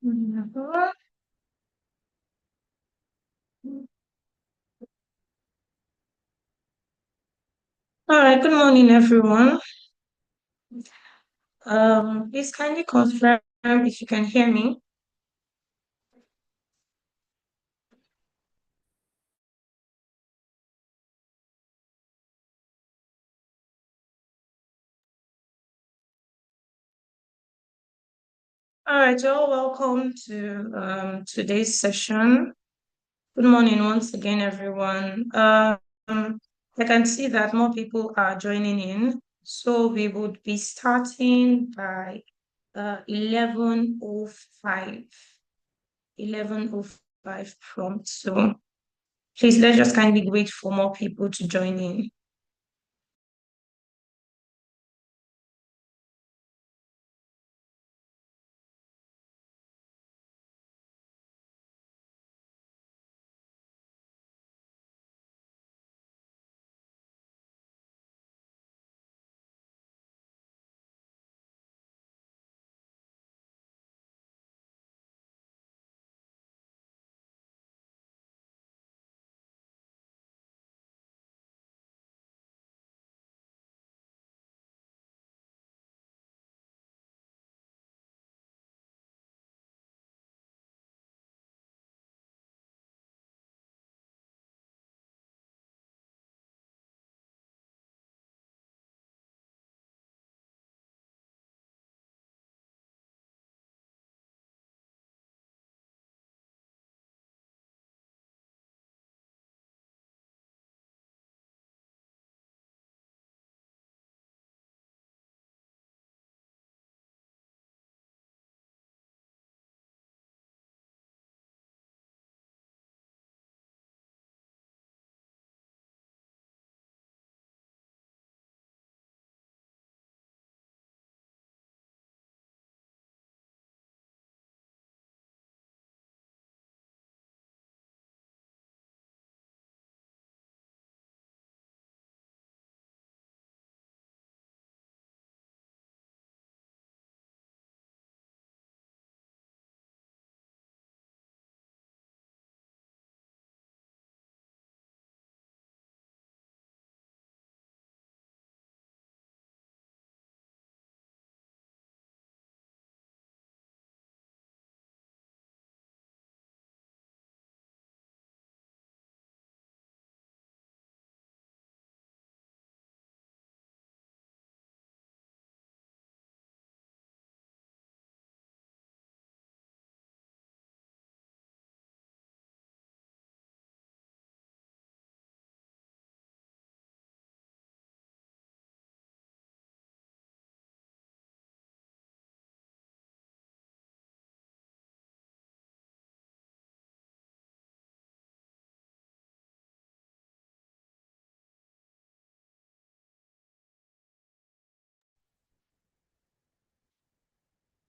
All right, good morning, everyone. Please kindly confirm if you can hear me. All right, you're all welcome to today's session. Good morning once again, everyone. I can see that more people are joining in, so we would be starting by 11:05. 11:05 prompt. So please let's just kindly wait for more people to join in.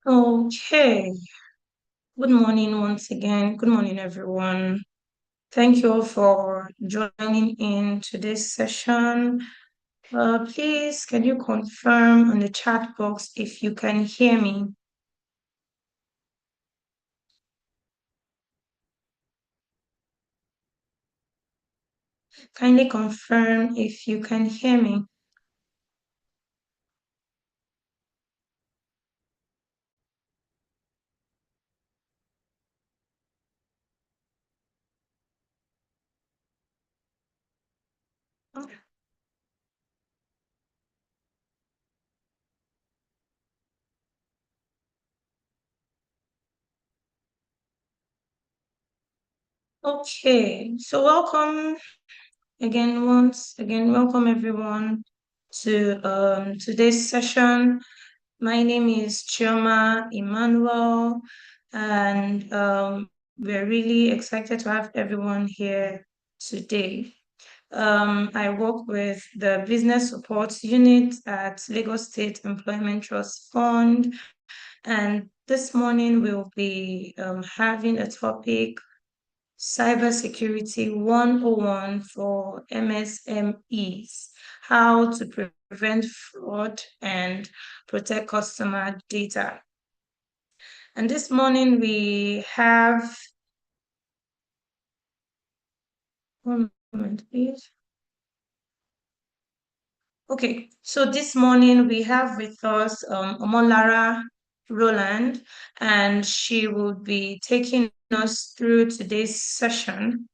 Okay. Good morning once again. Good morning, everyone. Thank you all for joining in today's session. Please, can you confirm on the chat box if you can hear me? Kindly confirm if you can hear me. Okay, so welcome again, once again, welcome everyone to today's session. My name is Chioma Emmanuel, and we're really excited to have everyone here today. I work with the Business Support Unit at Lagos State Employment Trust Fund, and this morning we'll be having a topic: Cybersecurity 101 for MSMEs, how to prevent fraud and protect customer data. And this morning we have, one moment, please. Okay, so this morning we have with us Omolara Roland, and she will be taking us through today's session.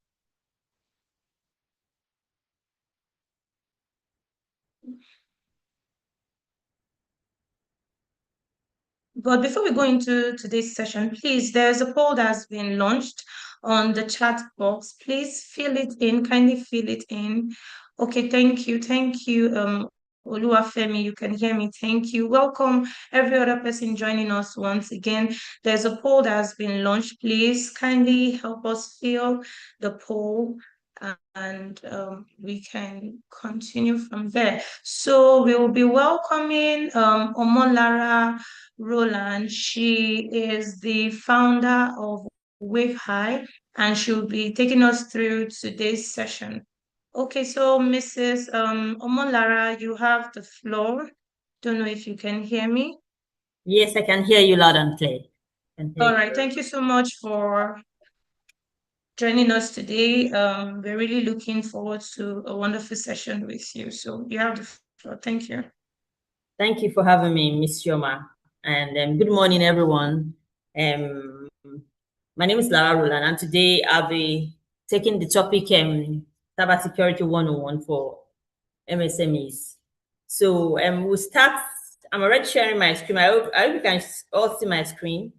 But before we go into today's session, please, there's a poll that has been launched on the chat box. Please fill it in, kindly fill it in. Okay, thank you. Thank you, Oluwafemi, you can hear me. Thank you. Welcome every other person joining us once again. There's a poll that has been launched. Please kindly help us fill the poll and we can continue from there. So we will be welcoming Omolara Roland. She is the founder of Wave High, and she'll be taking us through today's session. Okay, so Mrs. Omolara, you have the floor. Don't know if you can hear me. Yes, I can hear you loud and clear. All right, thank you so much for joining us today. We're really looking forward to a wonderful session with you. So you have the floor. Thank you. Thank you for having me, Miss Yoma. And good morning, everyone. Um, my name is Lara Roland, and today I'll be taking the topic Cybersecurity 101 for MSMEs. So we'll start. I'm already sharing my screen. I hope you can all see my screen.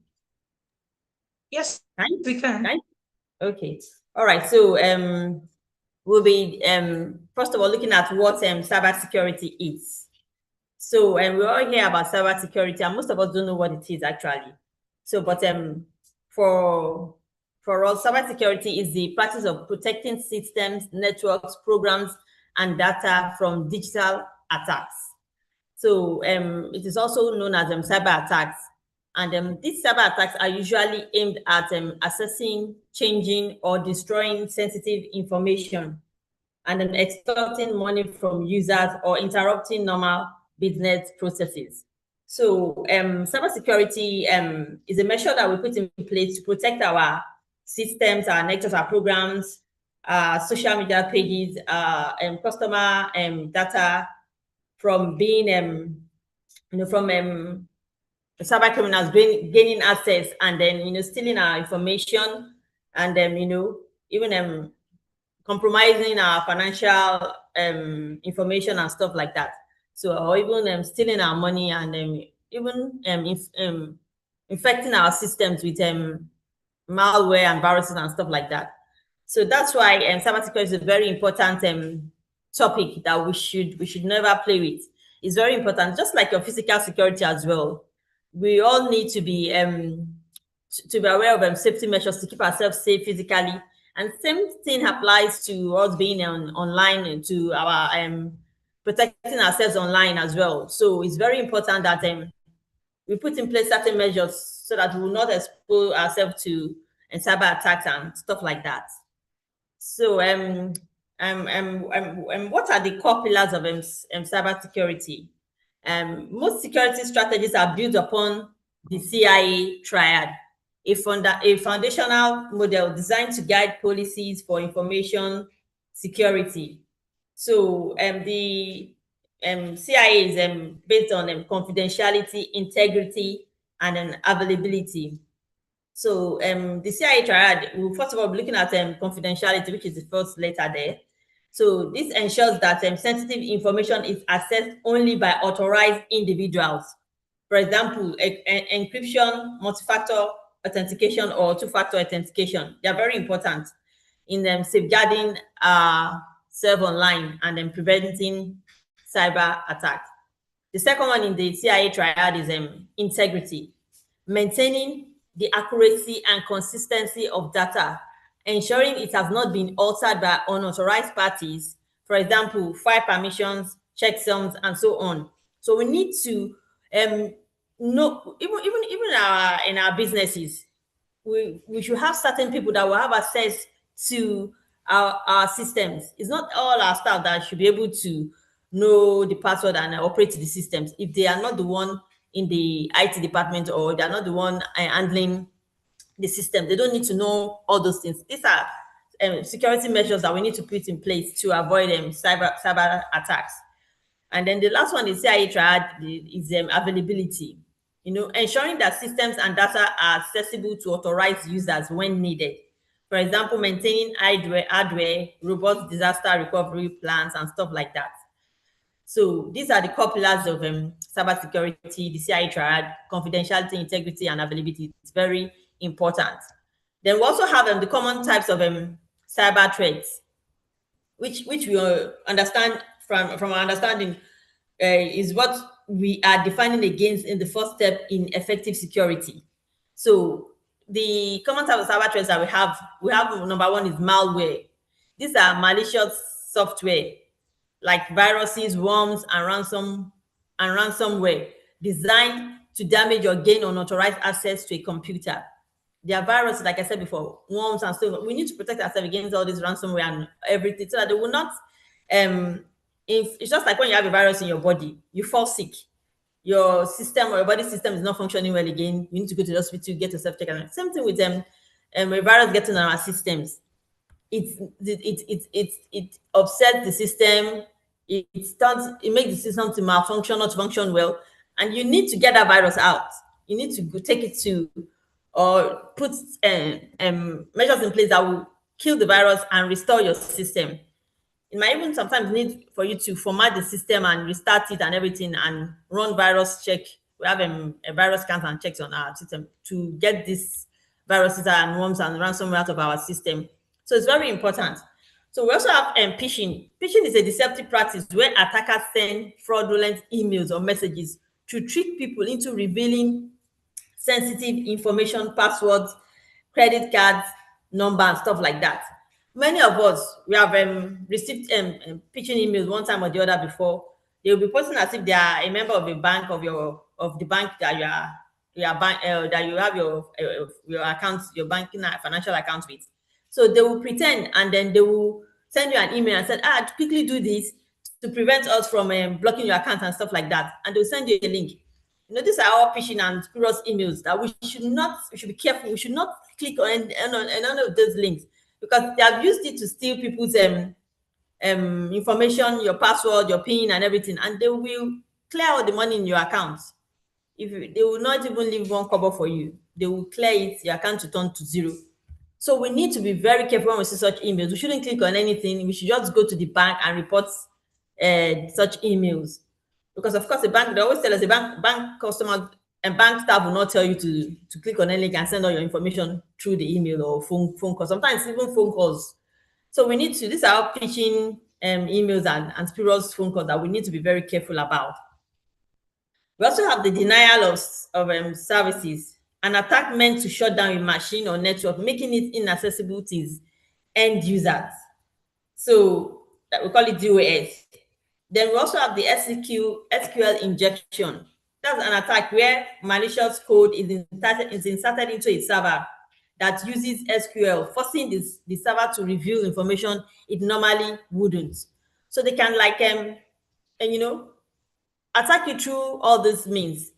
Yes, Right? we can. Right? Okay. All right. So we'll be first of all looking at what cybersecurity is. So we all hear about cybersecurity, and most of us don't know what it is actually. So, but for us, cybersecurity is the practice of protecting systems, networks, programs, and data from digital attacks. So it is also known as cyber attacks. And these cyber attacks are usually aimed at accessing, changing, or destroying sensitive information and then extorting money from users or interrupting normal business processes. So cybersecurity is a measure that we put in place to protect our systems, our networks, our programs, social media pages, customer data from being, from cyber criminals gaining access and then, stealing our information and then, even compromising our financial information and stuff like that. So, or even stealing our money and even infecting our systems with malware and viruses and stuff like that. So that's why cybersecurity is a very important topic that we should never play with. It's very important, just like your physical security as well. We all need to be aware of safety measures to keep ourselves safe physically. And same thing applies to us being online and to our protecting ourselves online as well. So it's very important that we put in place certain measures so that we will not expose ourselves to cyber attacks and stuff like that. So what are the core pillars of cyber security? Most security strategies are built upon the CIA triad, a foundational model designed to guide policies for information security. So the CIA is based on confidentiality, integrity, and availability. So the CIA triad, we'll first of all be looking at confidentiality, which is the first letter there. So this ensures that sensitive information is accessed only by authorized individuals. For example, encryption, multi-factor authentication, or two-factor authentication. They are very important in safeguarding self online and then preventing cyber attacks. The second one in the CIA triad is integrity, maintaining the accuracy and consistency of data, ensuring it has not been altered by unauthorized parties, for example, file permissions, checksums, and so on. So we need to know, even in our businesses, we should have certain people that will have access to our systems. It's not all our staff that should be able to know the password and operate the systems if they are not the one in the IT department, or they're not the one handling the system. They don't need to know all those things. These are security measures that we need to put in place to avoid cyber attacks. And then the last one is CIA triad is availability. Ensuring that systems and data are accessible to authorized users when needed. For example, maintaining hardware, robust disaster recovery plans, and stuff like that. So these are the core pillars of cybersecurity, the CI triad: confidentiality, integrity, and availability. It's very important. Then we also have the common types of cyber threats, which we understand from our understanding is what we are defining against in the first step in effective security. So the common type of cyber threats that we have number one is malware. These are malicious software like viruses, worms, and ransomware designed to damage or gain unauthorized access to a computer. There are viruses, like I said before, worms and stuff. We need to protect ourselves against all this ransomware and everything, so that they will not. If it's just like when you have a virus in your body, you fall sick, your system or your body system is not functioning well again. You need to go to the hospital, get yourself checked. And same thing with a virus getting on our systems. It upsets the system. It makes the system to malfunction, not function well, and you need to get that virus out. You need to go take it to, or put measures in place that will kill the virus and restore your system. It might even sometimes need for you to format the system and restart it and everything, and run virus check. We have a virus scans and checks on our system to get these viruses and worms and ransomware out of our system. So it's very important. So we also have phishing. Phishing is a deceptive practice where attackers send fraudulent emails or messages to trick people into revealing sensitive information, passwords, credit cards, number, and stuff like that. Many of us, we have received phishing emails one time or the other before. They will be posting as if they are a member of a bank, of the bank that that you have your account, your banking financial account with. So they will pretend, and then they will send you an email and say, quickly do this to prevent us from blocking your account and stuff like that. And they'll send you a link. These are all phishing and spurious emails that we should be careful. We should not click on any of those links, because they have used it to steal people's information, your password, your PIN, and everything, and they will clear all the money in your account. They will not even leave one kobo for you, they will clear it. Your account will turn to zero. So we need to be very careful when we see such emails. We shouldn't click on anything. We should just go to the bank and report such emails. Because of course, they always tell us the bank customer and bank staff will not tell you to click on any link and send all your information through the email or phone call. Sometimes even phone calls. So we need to, these are phishing emails and spurious phone calls that we need to be very careful about. We also have the denial of services, an attack meant to shut down a machine or network, making it inaccessible to its end users. So we call it DOS. Then we also have the SQL injection. That's an attack where malicious code is inserted into a server that uses SQL, forcing the server to reveal information it normally wouldn't. So they can attack you through all these means.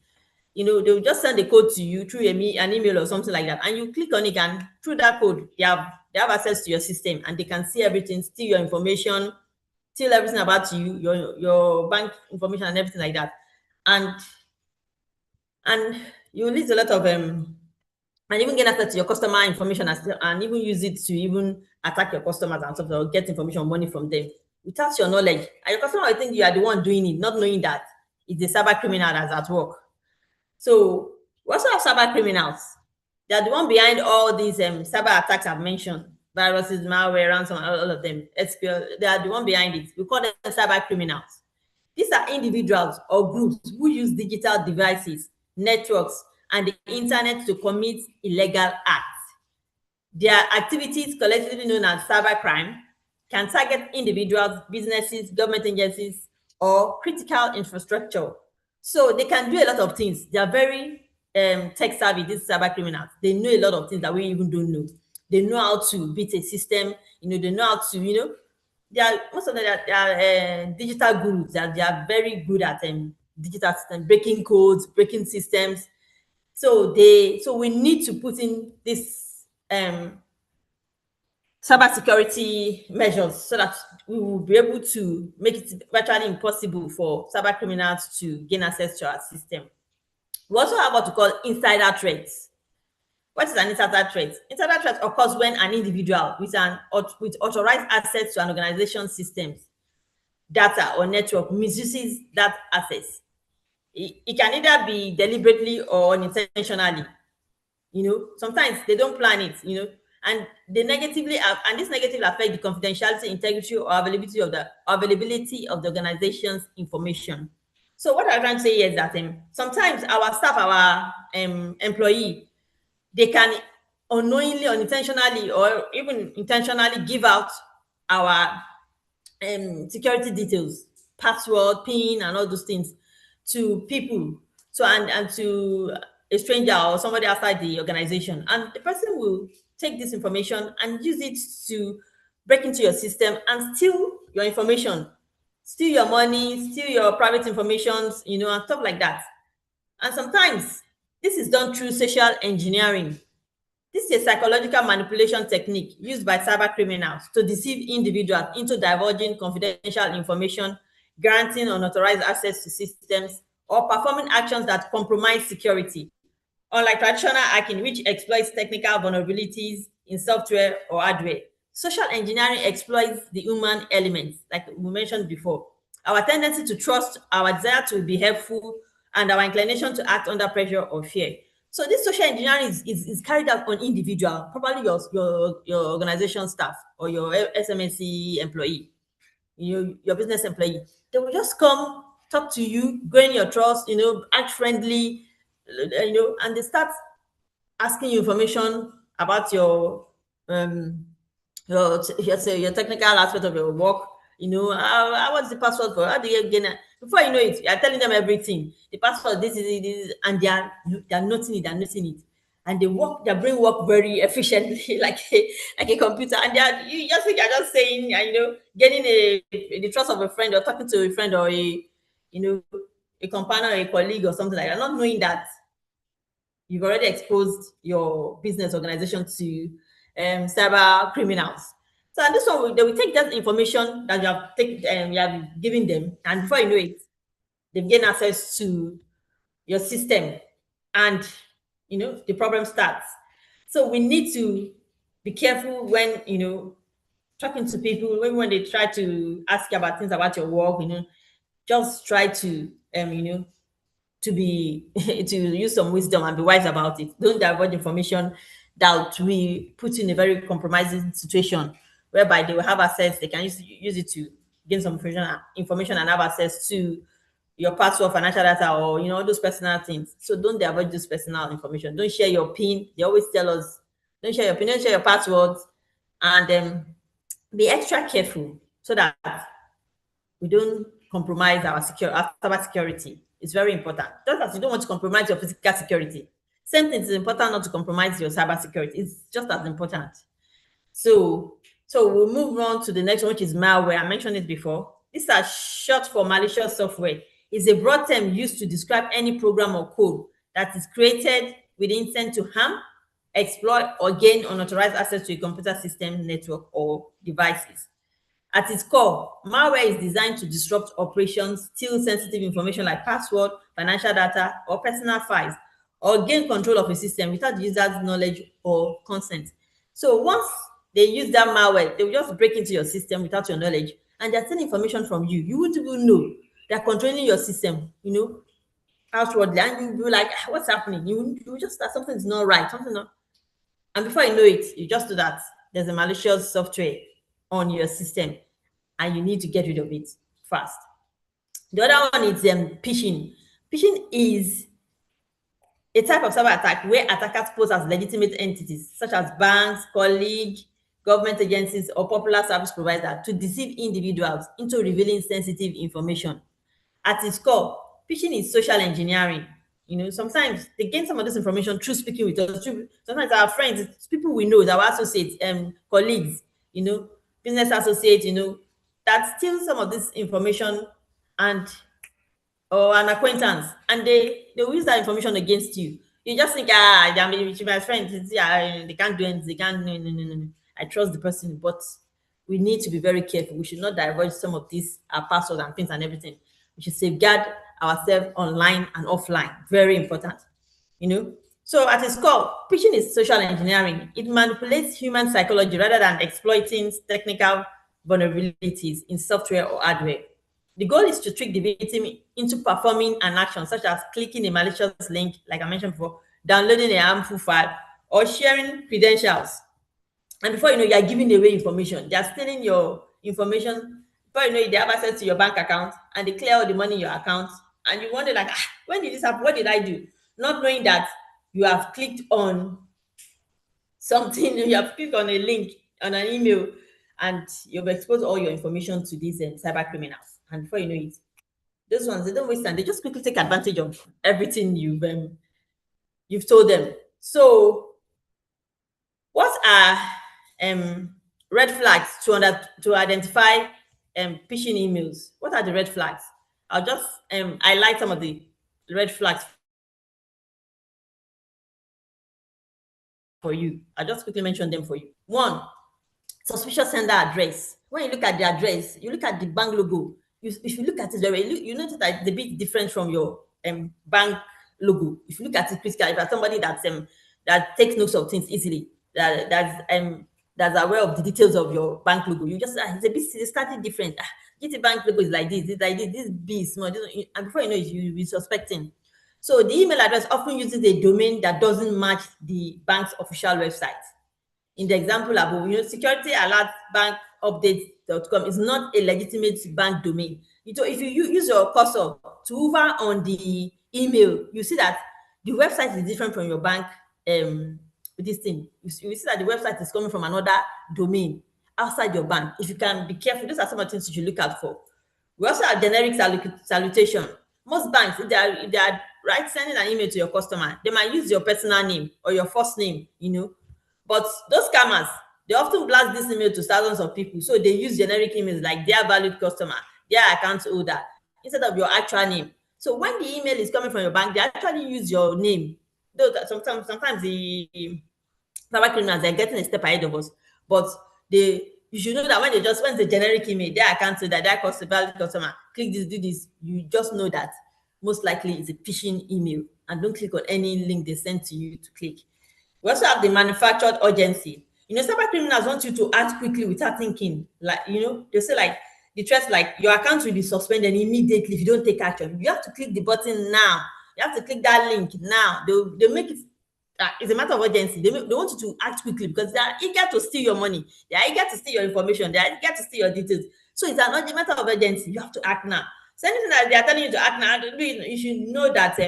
They'll just send the code to you through an email or something like that, and you click on it, and through that code, they have access to your system, and they can see everything, steal your information, steal everything about you, your bank information and everything like that. And you lose a lot of and even get access to your customer information and even use it to even attack your customers and stuff, or get information, money from them without your knowledge. And your customer will think you are the one doing it, not knowing that it's the cyber criminal that's at work. So we also have cyber criminals. They are the one behind all these cyber attacks I've mentioned: viruses, malware, ransom, all of them. SQL. They are the one behind it. We call them cyber criminals. These are individuals or groups who use digital devices, networks, and the internet to commit illegal acts. Their activities, collectively known as cybercrime, can target individuals, businesses, government agencies, or critical infrastructure. So they can do a lot of things. They are very tech savvy, these cyber criminals. They know a lot of things that we even don't know. They know how to beat a system. They know how to, most of them are digital gurus. They are very good at digital systems, breaking codes, breaking systems. So we need to put in this cybersecurity measures so that we will be able to make it virtually impossible for cyber criminals to gain access to our system. We also have what we call insider threats. What is an insider threat? Insider threat occurs when an individual with authorized access to an organization's systems, data, or network misuses that access. It can either be deliberately or unintentionally. Sometimes they don't plan it, and this negatively affect the confidentiality, integrity, or availability of the organization's information. So what I'm trying to say here is that sometimes our staff, our employee, they can unknowingly, unintentionally, or even intentionally give out our security details, password, PIN, and all those things to people, and to a stranger or somebody outside the organization, and the person will take this information and use it to break into your system and steal your information, steal your money, steal your private information, and stuff like that. And sometimes this is done through social engineering. This is a psychological manipulation technique used by cyber criminals to deceive individuals into divulging confidential information, granting unauthorized access to systems, or performing actions that compromise security. Unlike traditional hacking, which exploits technical vulnerabilities in software or hardware, social engineering exploits the human elements, like we mentioned before. Our tendency to trust, our desire to be helpful, and our inclination to act under pressure or fear. So this social engineering is carried out on individual, probably your organization staff or your SMSC employee, your business employee. They will just come, talk to you, gain your trust, act friendly, and they start asking you information about your technical aspect of your work. What's the password for? How do you gain it? Before you know it, you're telling them everything. The password, this is it, this is, and they're noting it, and their brain work very efficiently, like a computer. And you just think you're just saying, getting the trust of a friend, or talking to a friend, or you know a companion or a colleague or something like that, not knowing that you've already exposed your business organization to cyber criminals. So and this one, they will take that information that you have given them, and before you know it, they've gained access to your system, and the problem starts. So we need to be careful when talking to people, when they try to ask you about things about your work. Just try to to be to use some wisdom and be wise about it. Don't divulge information that will put you in a very compromising situation, whereby they will have access. They can use it to gain some information and have access to your password, financial data, or all those personal things. So don't divulge this personal information. Don't share your PIN. They always tell us, don't share your PIN, don't share your passwords, and be extra careful so that we don't compromise our cyber security. It's very important. Just as you don't want to compromise your physical security, same thing, it's important not to compromise your cyber security. It's just as important. So we'll move on to the next one, which is malware. I mentioned it before. These are short for malicious software. It's a broad term used to describe any program or code that is created with intent to harm, exploit, or gain unauthorized access to a computer system, network, or devices. At its core, malware is designed to disrupt operations, steal sensitive information like password, financial data, or personal files, or gain control of a system without the user's knowledge or consent. So once they use that malware, they will just break into your system without your knowledge, and they're taking information from you. You wouldn't even know they're controlling your system, outwardly, and you'll be like, "Ah, what's happening?" You just that something's not right, something not. And before you know it, you just do that. There's a malicious software on your system, and you need to get rid of it fast. The other one is phishing. Phishing is a type of cyber attack where attackers pose as legitimate entities such as banks, colleagues, government agencies, or popular service providers to deceive individuals into revealing sensitive information. At its core, phishing is social engineering. Sometimes they gain some of this information through speaking with us. Sometimes our friends, it's people we know, our associates, colleagues, business associates, that steal some of this information, and or an acquaintance, and they will use that information against you. You just think, I mean, she's my friend. They can't do anything. They can't. No, no, no, no, no. I trust the person, but we need to be very careful. We should not divulge some of these our passwords and things and everything. We should safeguard ourselves online and offline. Very important. You know. So at its core, phishing is social engineering. It manipulates human psychology rather than exploiting technical vulnerabilities in software or hardware. The goal is to trick the victim into performing an action such as clicking a malicious link, like I mentioned before, downloading a harmful file, or sharing credentials. And before you know, you are giving away information. They are stealing your information. Before you know it, they have access to your bank account and they clear all the money in your account. And you wonder, like, when did this happen? What did I do? Not knowing that you have clicked on something, you have clicked on a link on an email, and you've exposed all your information to these cyber criminals. And before you know it, those ones, they don't waste time. They just quickly take advantage of everything you've told them. So, what are red flags to identify phishing emails? What are the red flags? I'll just highlight some of the red flags for you. I'll just quickly mention them for you. One, suspicious sender address. When you look at the address, you look at the bank logo. If you look at it, you notice that it's a bit different from your bank logo. If you look at it critically, if you're somebody that takes notes of things easily, that's aware of the details of your bank logo, you just it's slightly different. GT bank logo is like this, this B is small, and before you know it, you'll be suspecting. So the email address often uses a domain that doesn't match the bank's official website. In the example above, security alert bank update.com is not a legitimate bank domain. So if you use your cursor to hover on the email, you see that the website is different from your bank this thing. You see that the website is coming from another domain outside your bank. If you can be careful, these are some of the things you should look out for. We also have generic salutation. Most banks, if they are sending an email to your customer, they might use your personal name or your first name, But those scammers, they often blast this email to thousands of people. So they use generic emails like "dear valued customer," "dear account holder," instead of your actual name. So when the email is coming from your bank, they actually use your name. Though sometimes the cyber criminals are getting a step ahead of us, but you should know that when the generic email, their account holder, their valid customer, click this, do this, you just know that most likely it's a phishing email, and don't click on any link they send to you to click. We also have the manufactured urgency. Cyber criminals want you to act quickly without thinking. Like, they say like the threat, like your account will be suspended immediately if you don't take action. You have to click the button now. You have to click that link now. They make it. It's a matter of urgency. They want you to act quickly because they are eager to steal your money. They are eager to steal your information. They are eager to steal your details. So it's a matter of urgency. You have to act now. So anything that they are telling you to act now, you should know that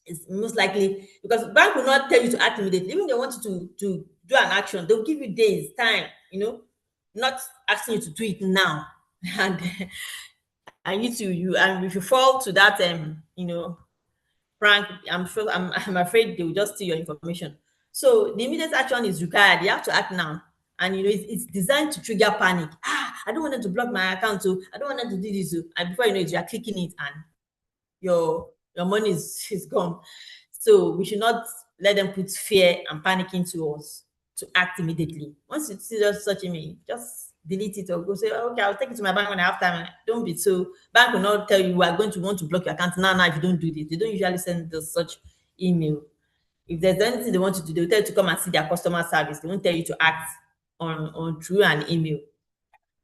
it's most likely because bank will not tell you to act immediately. Even if they want you to do an action, they'll give you days, time, not asking you to do it now. And and if you fall to that prank, I'm afraid they will just steal your information. So the immediate action is required. You have to act now. And it's designed to trigger panic. I don't want them to block my account, so I don't want them to do this. And before you know it, you are clicking it and your money is gone. So we should not let them put fear and panic into us to act immediately. Once you see such email, just delete it or go say, okay, I'll take it to my bank when I have time. Don't be so. Bank will not tell you we are going to want to block your account now if you don't do this. They don't usually send such email. If there's anything they want you to do, they'll tell you to come and see their customer service. They won't tell you to act on through an email.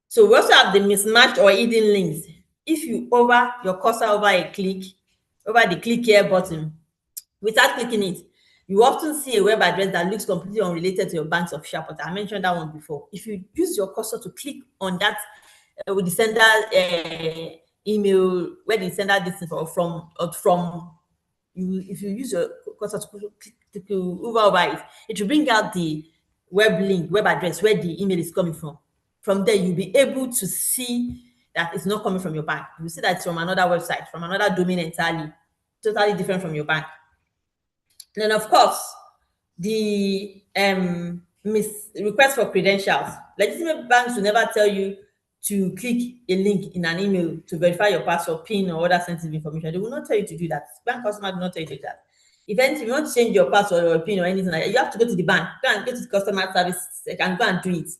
So we also have the mismatched or hidden links. If you over your cursor over the click here button, without clicking it, you often see a web address that looks completely unrelated to your bank's official portal. I mentioned that one before. If you use your cursor to click on that with the sender email, where the sender this from you, if you use your cursor to hover over it, it will bring out the web address where the email is coming from. From there, you'll be able to see that it's not coming from your bank. You see that it's from another website, from another domain entirely, totally different from your bank. And then, of course, the request for credentials. Legitimate banks will never tell you to click a link in an email to verify your password, PIN, or other sensitive information. They will not tell you to do that. Bank customer will not tell you to do that. If anything, you want to change your password or PIN or anything like that, you have to go to the bank, go and go to the customer service and go and do it.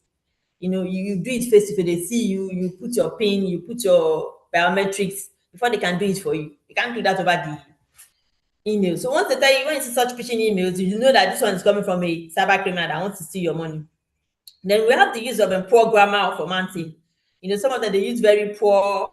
You do it face to face. They see you, you put your PIN, you put your biometrics before they can do it for you. You can't do that over the email. So once they tell you, when you see such phishing emails, you know that this one is coming from a cyber criminal that wants to steal your money. Then we have the use of poor grammar or formatting. Some of them they use very poor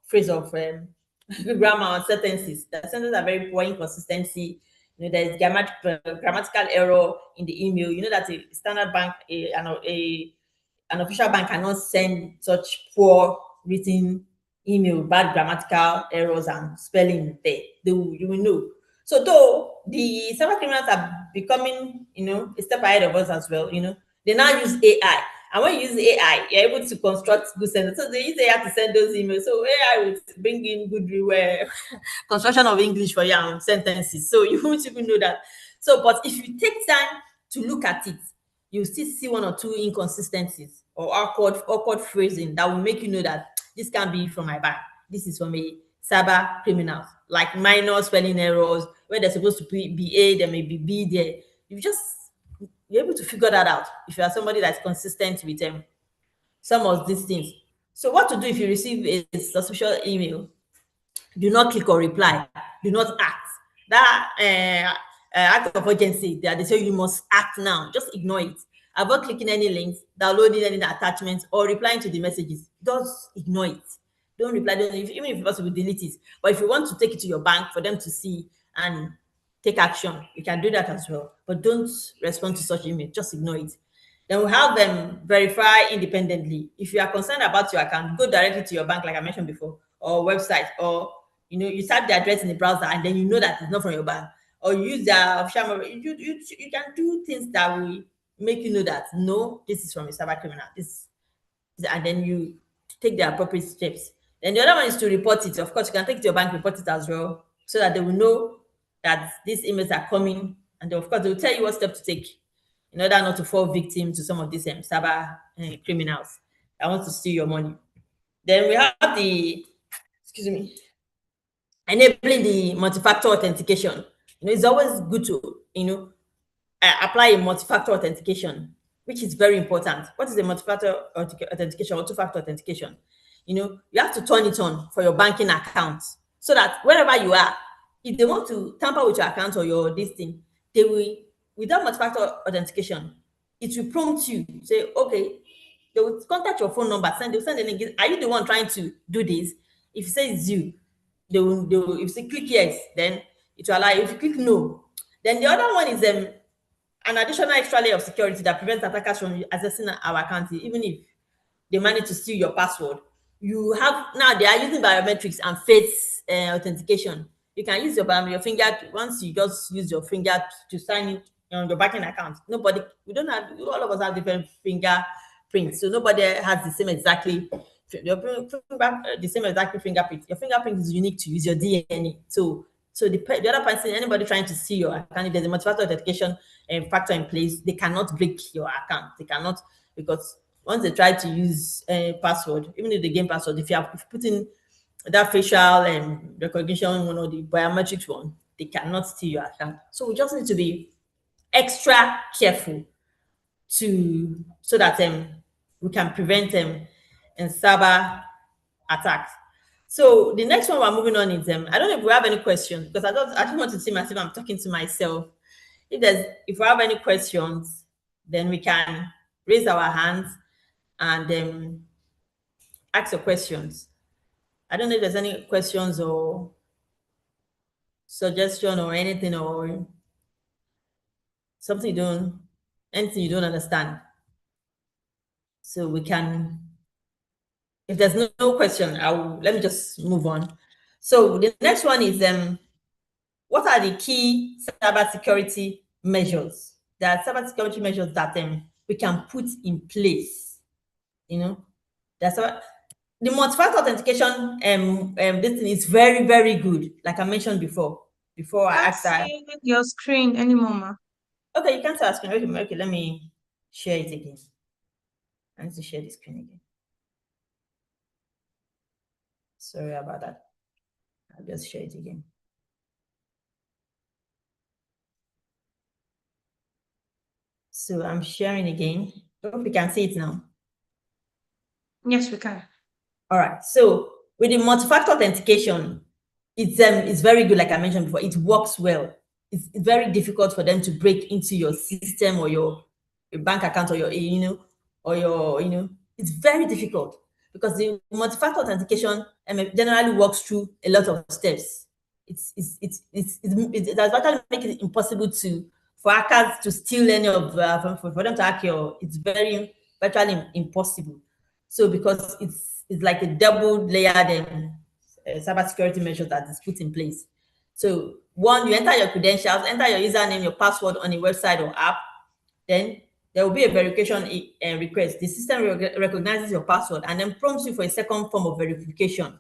phrase of grammar or sentences. The sentences are very poor, inconsistency. There's grammatical error in the email. You know that a standard bank, an official bank cannot send such poor written email, bad grammatical errors and spelling there. You will know. So though the cyber criminals are becoming, a step ahead of us as well, they now use AI. And when you use AI, you're able to construct good sentences. So they use AI to send those emails. So AI will bring in good construction of English for your sentences. So you won't even know that. So, but if you take time to look at it, you still see one or two inconsistencies or awkward phrasing that will make you know that this can be from my bank. This is from a cyber criminal, like minor spelling errors where they're supposed to be A, there may be B there. You're able to figure that out if you are somebody that's consistent with some of these things. So what to do if you receive a suspicious email? Do not click or reply. Do not act. That act of urgency that they say you must act now, just ignore it. Avoid clicking any links, downloading any attachments, or replying to the messages. Just ignore it. Don't reply. Even if possible, delete it. But if you want to take it to your bank for them to see and take action, you can do that as well. But don't respond to such email. Just ignore it. Then we have them verify independently. If you are concerned about your account, go directly to your bank, like I mentioned before, or website, or you type the address in the browser and then you know that it's not from your bank, or you use their official mobile. You can do things that will make you know that no, this is from a cyber criminal. And then you take the appropriate steps. Then the other one is to report it. Of course, you can take it to your bank, report it as well, so that they will know that these emails are coming, and then, of course, they will tell you what step to take in order not to fall victim to some of these cyber criminals that want to steal your money. Then we have excuse me, enabling the multi-factor authentication. It's always good to apply a multi-factor authentication, which is very important. What is a multi-factor authentication or two-factor authentication? You have to turn it on for your banking account so that wherever you are, if they want to tamper with your account or your this thing, they will, without multi-factor authentication, it will prompt you, say, okay, they will contact your phone number, they'll send a link. Are you the one trying to do this? If you say it's you, if you say click yes, then it will allow you. If you click no, then the other one is an additional extra layer of security that prevents attackers from accessing our account, even if they manage to steal your password. You have now they are using biometrics and face authentication. You can use your finger once you just use your finger to sign in on your banking account. We don't have all of us have different fingerprints, so nobody has the same exactly the same exactly fingerprint. Your fingerprint is unique to use your DNA. So the other person, anybody trying to see your account, if there's a multi-factor authentication factor in place, they cannot break your account. They cannot, because once they try to use a password, even if they gain password, if you put in that facial recognition one or the biometrics one, they cannot steal your account. So we just need to be extra careful so that we can prevent cyber attacks. So the next one we're moving on is I don't know if we have any questions, because I don't want to seem as if I'm talking to myself. If we have any questions, then we can raise our hands and ask your questions. I don't know if there's any questions or suggestion or anything, or anything you don't understand. So we can, if there's no question, let me just move on. So the next one is what are the key cybersecurity measures? There are cybersecurity measures that we can put in place. That's what the multi-factor authentication. This thing is very, very good. Like I mentioned before I Can't asked that. see your screen anymore, ma. Okay, you can't ask me. Okay, let me share it again. I need to share the screen again. Sorry about that. I'll just share it again. So I'm sharing again. I hope you can see it now. Yes, we can. All right. So with the multi-factor authentication, it's very good. Like I mentioned before, it works well. It's very difficult for them to break into your system or your bank account or your. It's very difficult because the multi-factor authentication generally works through a lot of steps. It has actually make it impossible for hackers to steal any of for them to hack your. It's very virtually impossible. So because it's like a double layered cybersecurity measure that is put in place. So one, you enter your credentials, enter your username, your password on a website or app. Then there will be a verification request. The system recognizes your password and then prompts you for a second form of verification,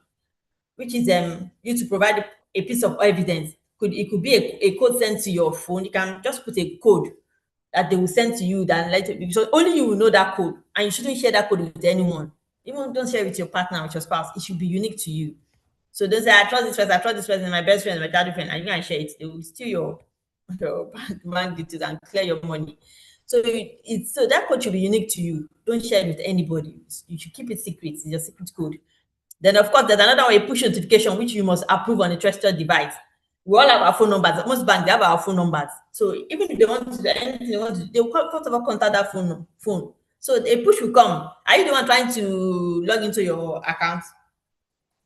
which is you to provide a piece of evidence. It could be a code sent to your phone. You can just put a code that they will send to you that later, because only you will know that code, and you shouldn't share that code with anyone. Even don't share it with your partner, with your spouse. It should be unique to you. So don't say, I trust this person, I trust this person, my best friend, my child friend, and you can share it. They will steal your bank details and clear your money. So so that code should be unique to you. Don't share it with anybody. You should keep it secret. It's your secret code. Then, of course, there's another way, push notification, which you must approve on a trusted device. We all have our phone numbers. Most banks, they have our phone numbers. So even if they want to do anything they want to, they will first of all contact that phone. So a push will come. Are you the one trying to log into your account?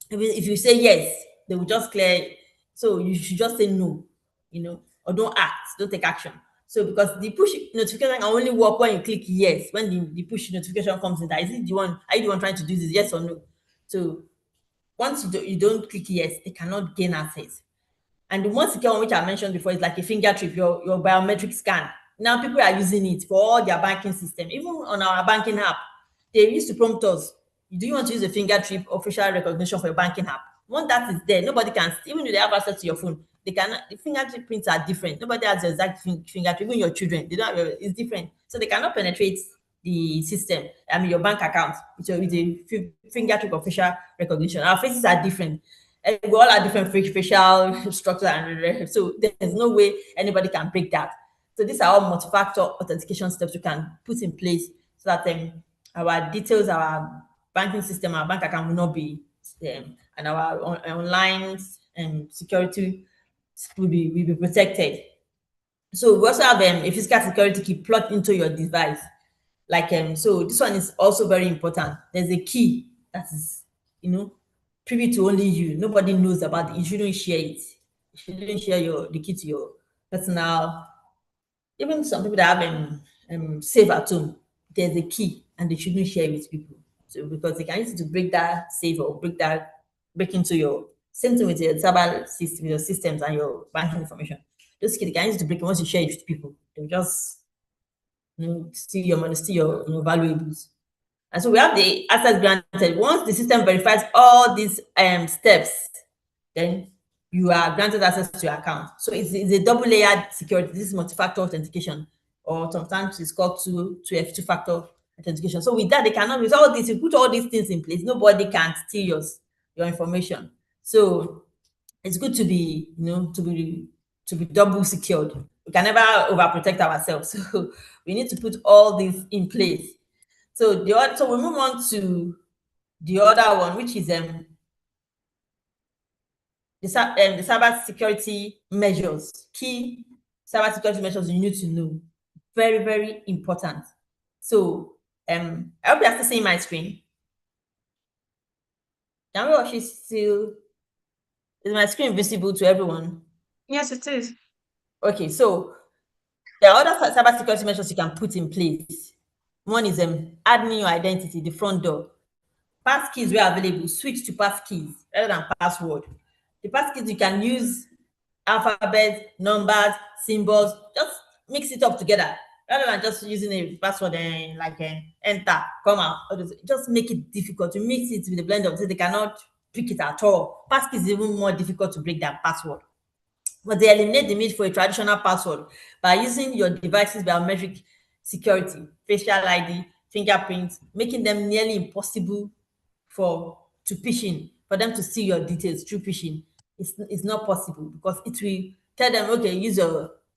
If you say yes, they will just clear. So you should just say no, or don't act, don't take action. So because the push notification can only work when you click yes, when the push notification comes in, that is it the one, are you the one trying to do this, yes or no? So once you don't click yes, they cannot gain access. And the most secure one, which I mentioned before, is like a finger trip, your biometric scan. Now people are using it for all their banking system, even on our banking app. They used to prompt us, do you want to use a finger trip or facial recognition for your banking app? Once that is there, nobody can, even if they have access to your phone, they cannot, the fingerprint prints are different. Nobody has the exact fingerprint, even your children, they don't have, it's different. So they cannot penetrate the system, your bank account with a fingerprint or facial recognition. Our faces are different. And we all have different facial structure, and so there's no way anybody can break that. So these are all multi-factor authentication steps we can put in place so that our details, our banking system, our bank account will not be, and our online security will be protected. So we also have a physical security key plugged into your device. Like so this one is also very important. There's a key that is, privy to only you. Nobody knows about it. You shouldn't share it. You shouldn't share the key to your personal. Even some people that have safe at home, there's a key and they shouldn't share it with people. So because they can use it to break that safe or break into your, same thing with your cyber system, your systems and your banking information. Those keys they can use it to break it. Once you share it with people, they'll just steal your money, steal your valuables. And so we have the access granted. Once the system verifies all these steps, then you are granted access to your account. So it's a double layered security. This is multi-factor authentication, or sometimes it's called 2F, two-factor authentication. So with that, they cannot, with all this, you put all these things in place, nobody can steal your information. So it's good to be, to be double secured. We can never overprotect ourselves. So we need to put all this in place. So so we move on to the other one, which is the cyber security measures, key cyber security measures you need to know. Very, very important. So I hope you're still seeing my screen. Can we watch it still? Is my screen visible to everyone? Yes, it is. Okay, so there are other cyber security measures you can put in place. One is admin your identity, the front door. Pass keys were available, switch to pass keys rather than password. The pass keys you can use alphabet, numbers, symbols, just mix it up together rather than just using a password and enter, come out. Just make it difficult to mix it with a blend of things. They cannot pick it at all. Pass keys is even more difficult to break than password. But they eliminate the need for a traditional password by using your device's biometric security, facial ID, fingerprints, making them nearly impossible to pitch in. for them to see your details through phishing. It's not possible because it will tell them, okay,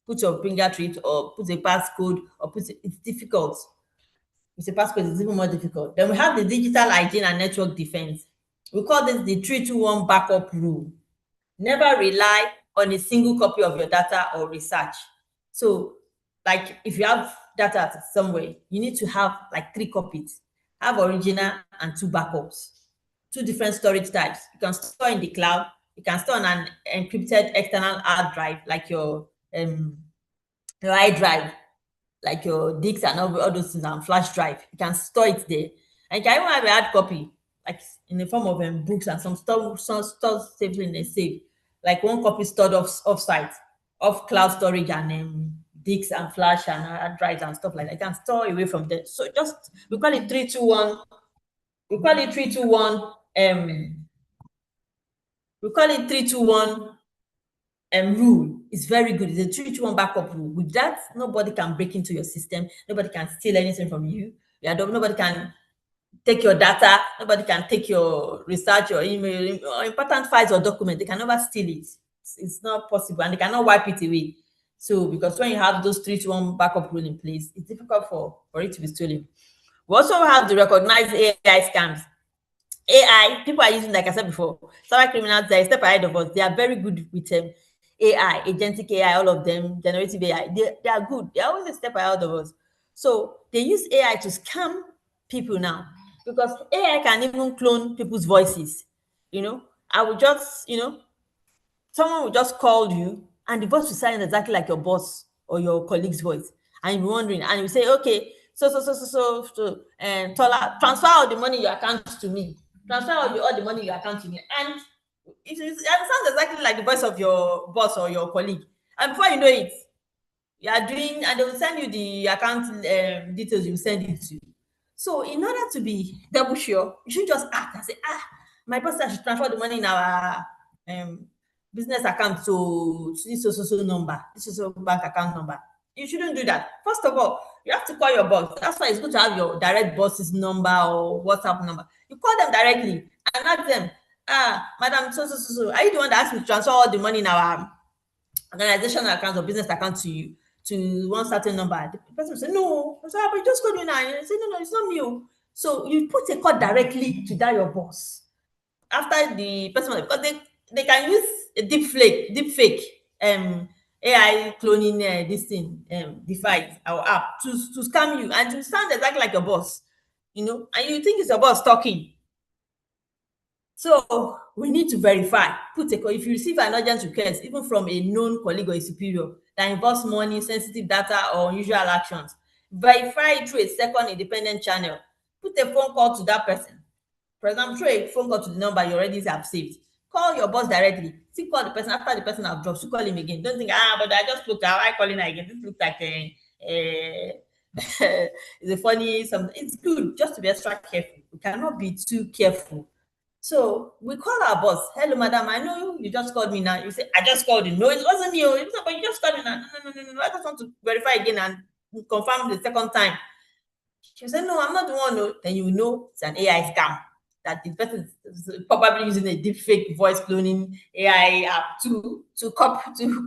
put your finger to it or put a passcode or it's difficult. With a passcode, it's even more difficult. Then we have the digital hygiene and network defense. We call this the 3-2-1 backup rule. Never rely on a single copy of your data or research. So, like if you have data somewhere, you need to have like 3 copies. Have original and 2 backups. 2 different storage types. You can store in the cloud. You can store on an encrypted external hard drive, like your iDrive, like your disks and all those things, and flash drive. You can store it there. And you can even have a hard copy, like in the form of books, and some stored safely in a safe. Like 1 copy stored off-site, off cloud storage, and disks and flash and hard drives and stuff like that. You can store away from there. So just we call it 3-2-1. We call it 3-2-1. We call it 3-2-1 rule. Is very good. It's a 3-2-1 backup rule. With that, nobody can break into your system. Nobody can steal anything from you. Yeah, nobody can take your data. Nobody can take your research, your email, or important files or documents. They can never steal it. It's not possible, and they cannot wipe it away. So, because when you have those 3-2-1 backup rule in place, it's difficult for it to be stolen. We also have to recognize AI scams. AI, people are using, like I said before, cyber criminals, they're a step ahead of us. They are very good with AI, agentic AI, all of them, generative AI. They are good. They're always a step ahead of us. So they use AI to scam people now, because AI can even clone people's voices. I would just, someone will just call you and the voice will sound exactly like your boss or your colleague's voice. And you'll be wondering, and you say, okay, and Tola, transfer all the money in your account to me. Transfer all the money in your account to me. And it sounds exactly like the voice of your boss or your colleague. And before you know it, you are doing, and they will send you the account details, you send it to. So in order to be double sure, you should just act and say, my boss said I should transfer the money in our business account to this so number, this is bank account number. You shouldn't do that. First of all, you have to call your boss. That's why it's good to have your direct boss's number or WhatsApp number. You call them directly and ask them, madam, are you the one that asked me to transfer all the money in our organizational account or business account to you, to one certain number? The person will say, no. I say, but you just called me now. And you say, no, it's not me. So you put a call directly to that your boss. After the person, because they can use a deep fake AI cloning this thing device or app to scam you and to sound exactly like your boss, and you think it's your boss talking. So we need to verify. Put a call. If you receive an urgent request, even from a known colleague or a superior that involves money, sensitive data, or unusual actions, verify it through a second independent channel. Put a phone call to that person. For example, through a phone call to the number you already have saved. Call your boss directly. Still call the person after the person have dropped. Still call him again. Don't think, but I just looked at why calling her again. This looks like it's a funny something. It's good just to be extra careful. We cannot be too careful. So we call our boss. Hello, madam. I know you just called me now. You say, I just called you. No, it wasn't you. But you just called me now. No. I just want to verify again and confirm the second time. She said, no, I'm not the one. No. Then you know it's an AI scam. That the person is probably using a deep fake voice cloning AI app to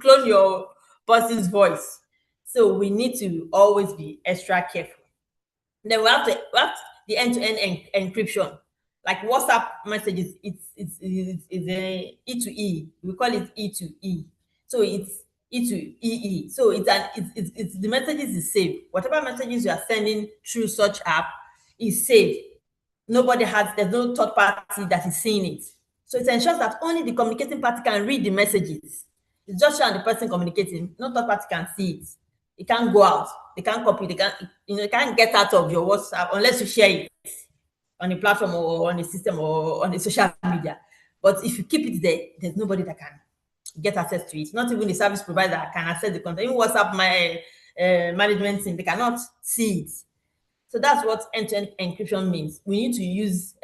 clone your boss's voice. So we need to always be extra careful. Then we have the end-to-end encryption. Like WhatsApp messages, it's a E to E. We call it E to E. So it's E to EE. So it's the messages is safe. Whatever messages you are sending through such app is safe. There's no third party that is seeing it. So it ensures that only the communicating party can read the messages. It's just you and the person communicating. No third party can see it. It can't go out. They can't copy. It can't get out of your WhatsApp unless you share it on a platform or on a system or on a social media. But if you keep it there, there's nobody that can get access to it. Not even the service provider can access the content. Even WhatsApp management team, they cannot see it. So that's what end-to-end encryption means. We need to use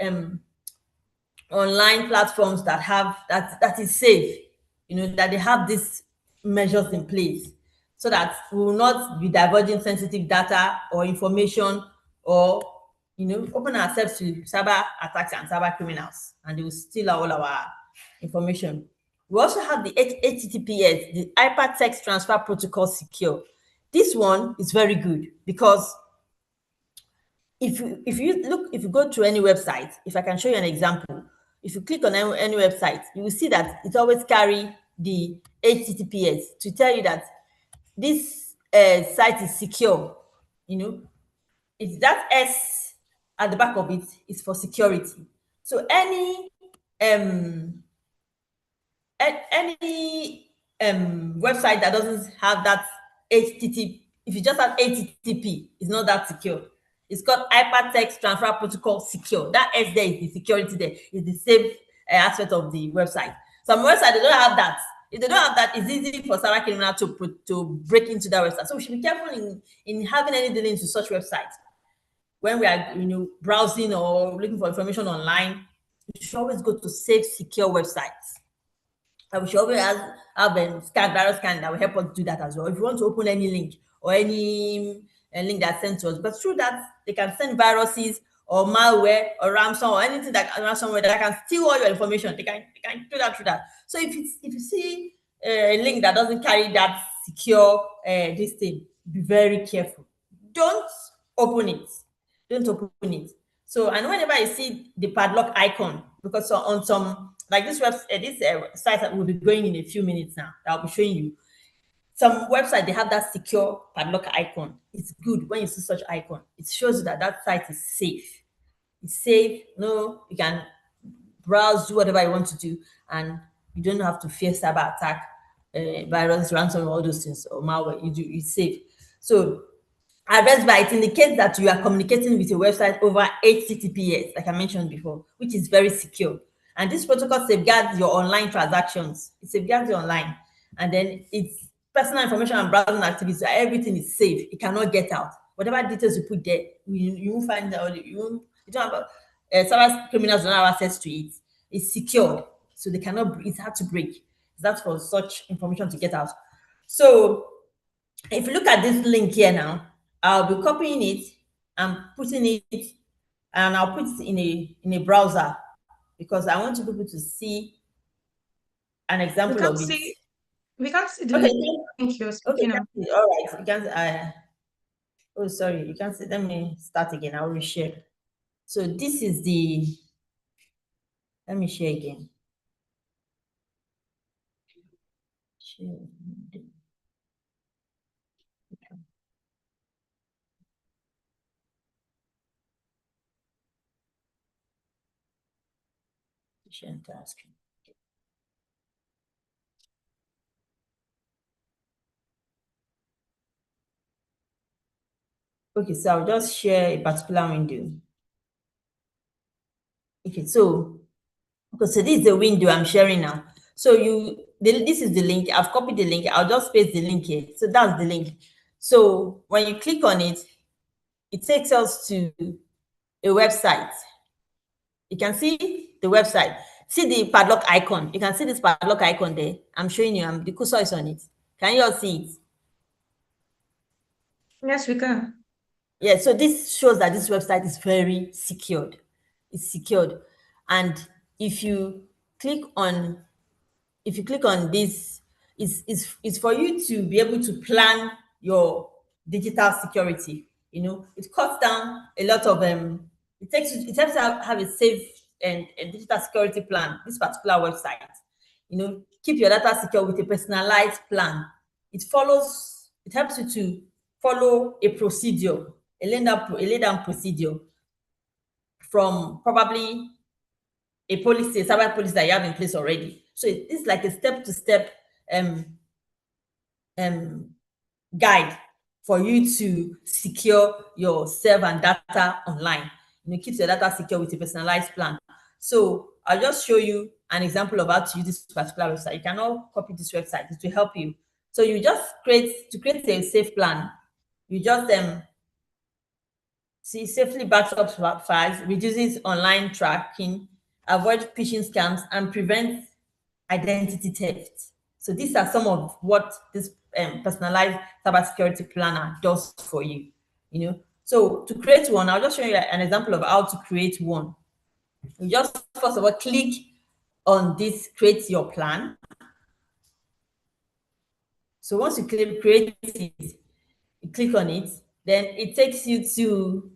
online platforms that is safe, that they have these measures in place, so that we will not be diverging sensitive data or information, or open ourselves to cyber attacks and cyber criminals, and they will steal all our information. We also have the HTTPS, the Hypertext Transfer Protocol Secure. This one is very good because if you go to any website, if I can show you an example, if you click on any website, you will see that it always carry the HTTPS to tell you that this site is secure. It's that S at the back of it is for security. So um any website that doesn't have that HTTP, if you just have HTTP, it's not that secure. It's called Hypertext Transfer Protocol Secure. That S there is the security there, is the safe aspect of the website. Some websites, they don't have that. If they don't have that, it's easy for cyber criminal to break into that website. So we should be careful in having any dealings with such websites. When we are browsing or looking for information online, we should always go to safe, secure websites. And we should always have a virus scan that will help us do that as well. If you want to open any link or any link that's sent to us, but through that, they can send viruses or malware or ransom or anything that ransomware that can steal all your information. They can do that through that. So if you see a link that doesn't carry that secure this thing, be very careful. Don't open it. Don't open it. So, and whenever you see the padlock icon, because on some, like this site that will be going in a few minutes now, that I'll be showing you. Some website, they have that secure padlock icon. It's good when you see such icon. It shows you that that site is safe. It's safe. No, you can browse, do whatever you want to do, and you don't have to fear cyber attack, virus, ransom, all those things, or malware. It's safe. So address by it indicates that you are communicating with a website over HTTPS, like I mentioned before, which is very secure. And this protocol safeguards your online transactions. It safeguards your online. And then it's personal information and browsing activities. Everything is safe. It cannot get out. Whatever details you put there, you won't find out. You don't have cyber criminals don't have access to it. It's secured. So they cannot, it's hard to break. That's for such information to get out. So if you look at this link here now, I'll be copying it and putting it, and I'll put it in a browser because I want people to see an We example can't of it. see we can't see the Okay, link you're okay, speaking of. all right. You can. Oh, sorry, you can see. Let me start again. I'll reshare. So this is the. Let me share again. Share. Share entire screen. Okay, so I'll just share a particular window. Okay, so this is the window I'm sharing now. So this is the link. I've copied the link. I'll just paste the link here. So that's the link. So when you click on it, it takes us to a website. You can see the website. See the padlock icon. You can see this padlock icon there. I'm showing you. The cursor is on it. Can you all see it? Yes, we can. Yeah, so this shows that this website is very secured. It's secured. And if you click on this, it's for you to be able to plan your digital security. It cuts down a lot of it helps you have a safe and a digital security plan. This particular website, keep your data secure with a personalized plan. It helps you to follow a procedure, a laid down procedure from probably a policy, a cyber policy that you have in place already. So it's like a step-to-step guide for you to secure yourself and data online. Keep your data secure with a personalized plan. So I'll just show you an example of how to use this particular website. You cannot copy this website. It will help you. So you just create a safe plan. You just safely backs up files, reduces online tracking, avoid phishing scams, and prevents identity theft. So these are some of what this personalized cybersecurity planner does for you. So to create one, I'll just show you an example of how to create one. You just first of all click on this create your plan. So once you create it, you click on it, then it takes you to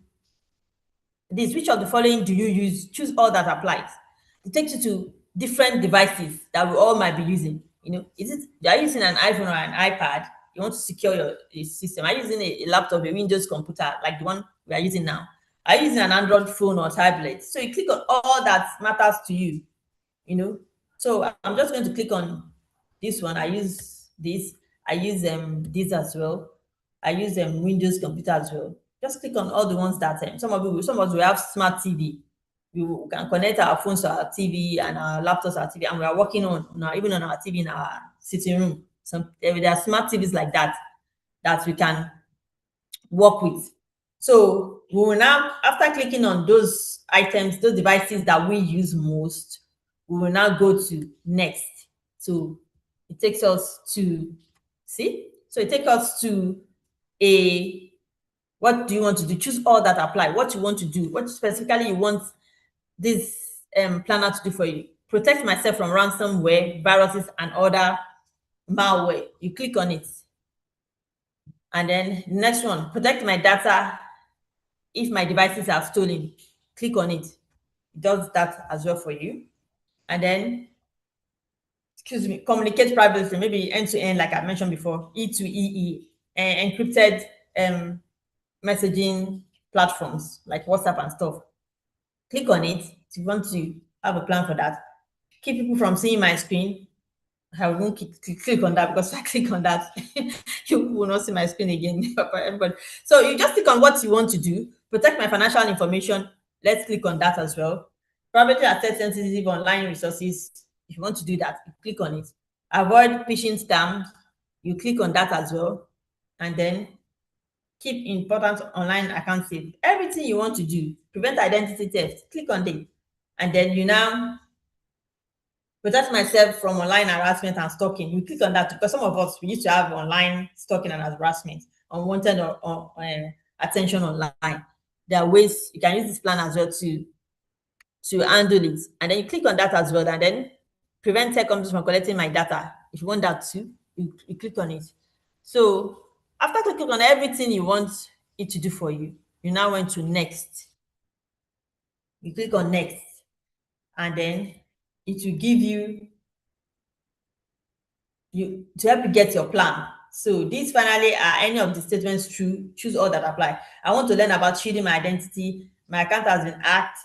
this. Which of the following do you use? Choose all that applies. It takes you to different devices that we all might be using. Is it are you using an iPhone or an iPad? You want to secure your system. Are you using a laptop, a Windows computer like the one we are using now? Are you using an Android phone or tablet? So you click on all that matters to you. So I'm just going to click on this one. I use this. I use this as well. I use Windows computer as well. Just click on all the ones that some of us will have smart TV. We can connect our phones to our TV and our laptops to our TV, and we are working even on our TV in our sitting room. There are smart TVs like that we can work with. So we will now, after clicking on those items, those devices that we use most, we will now go to next. So it takes us to, see? So it takes us to a, what do you want to do? Choose all that apply. What you want to do, what specifically you want this planner to do for you. Protect myself from ransomware, viruses, and other malware. You click on it. And then next one, protect my data if my devices are stolen. Click on it. It does that as well for you. And then, excuse me, communicate privately, maybe end to end, like I mentioned before, E to EE, and encrypted messaging platforms like WhatsApp and stuff. Click on it if you want to have a plan for that. Keep people from seeing my screen. I won't click on that, because if I click on that, you will not see my screen again for everybody. So you just click on what you want to do. Protect my financial information. Let's click on that as well. Privately access sensitive online resources. If you want to do that, you click on it. Avoid phishing scams. You click on that as well. And then keep important online accounts safe. Everything you want to do. Prevent identity theft. Click on it. And then you now protect myself from online harassment and stalking. You click on that, because some of us, we used to have online stalking and harassment, unwanted or attention online. There are ways you can use this plan as well to handle it. And then you click on that as well, and then prevent tech companies from collecting my data. If you want that too, you click on it. So after clicking on everything you want it to do for you, you now went to next. You click on next, and then it will give you to help you get your plan. So these finally are any of the statements true. Choose all that apply. I want to learn about shielding my identity. My account has been hacked.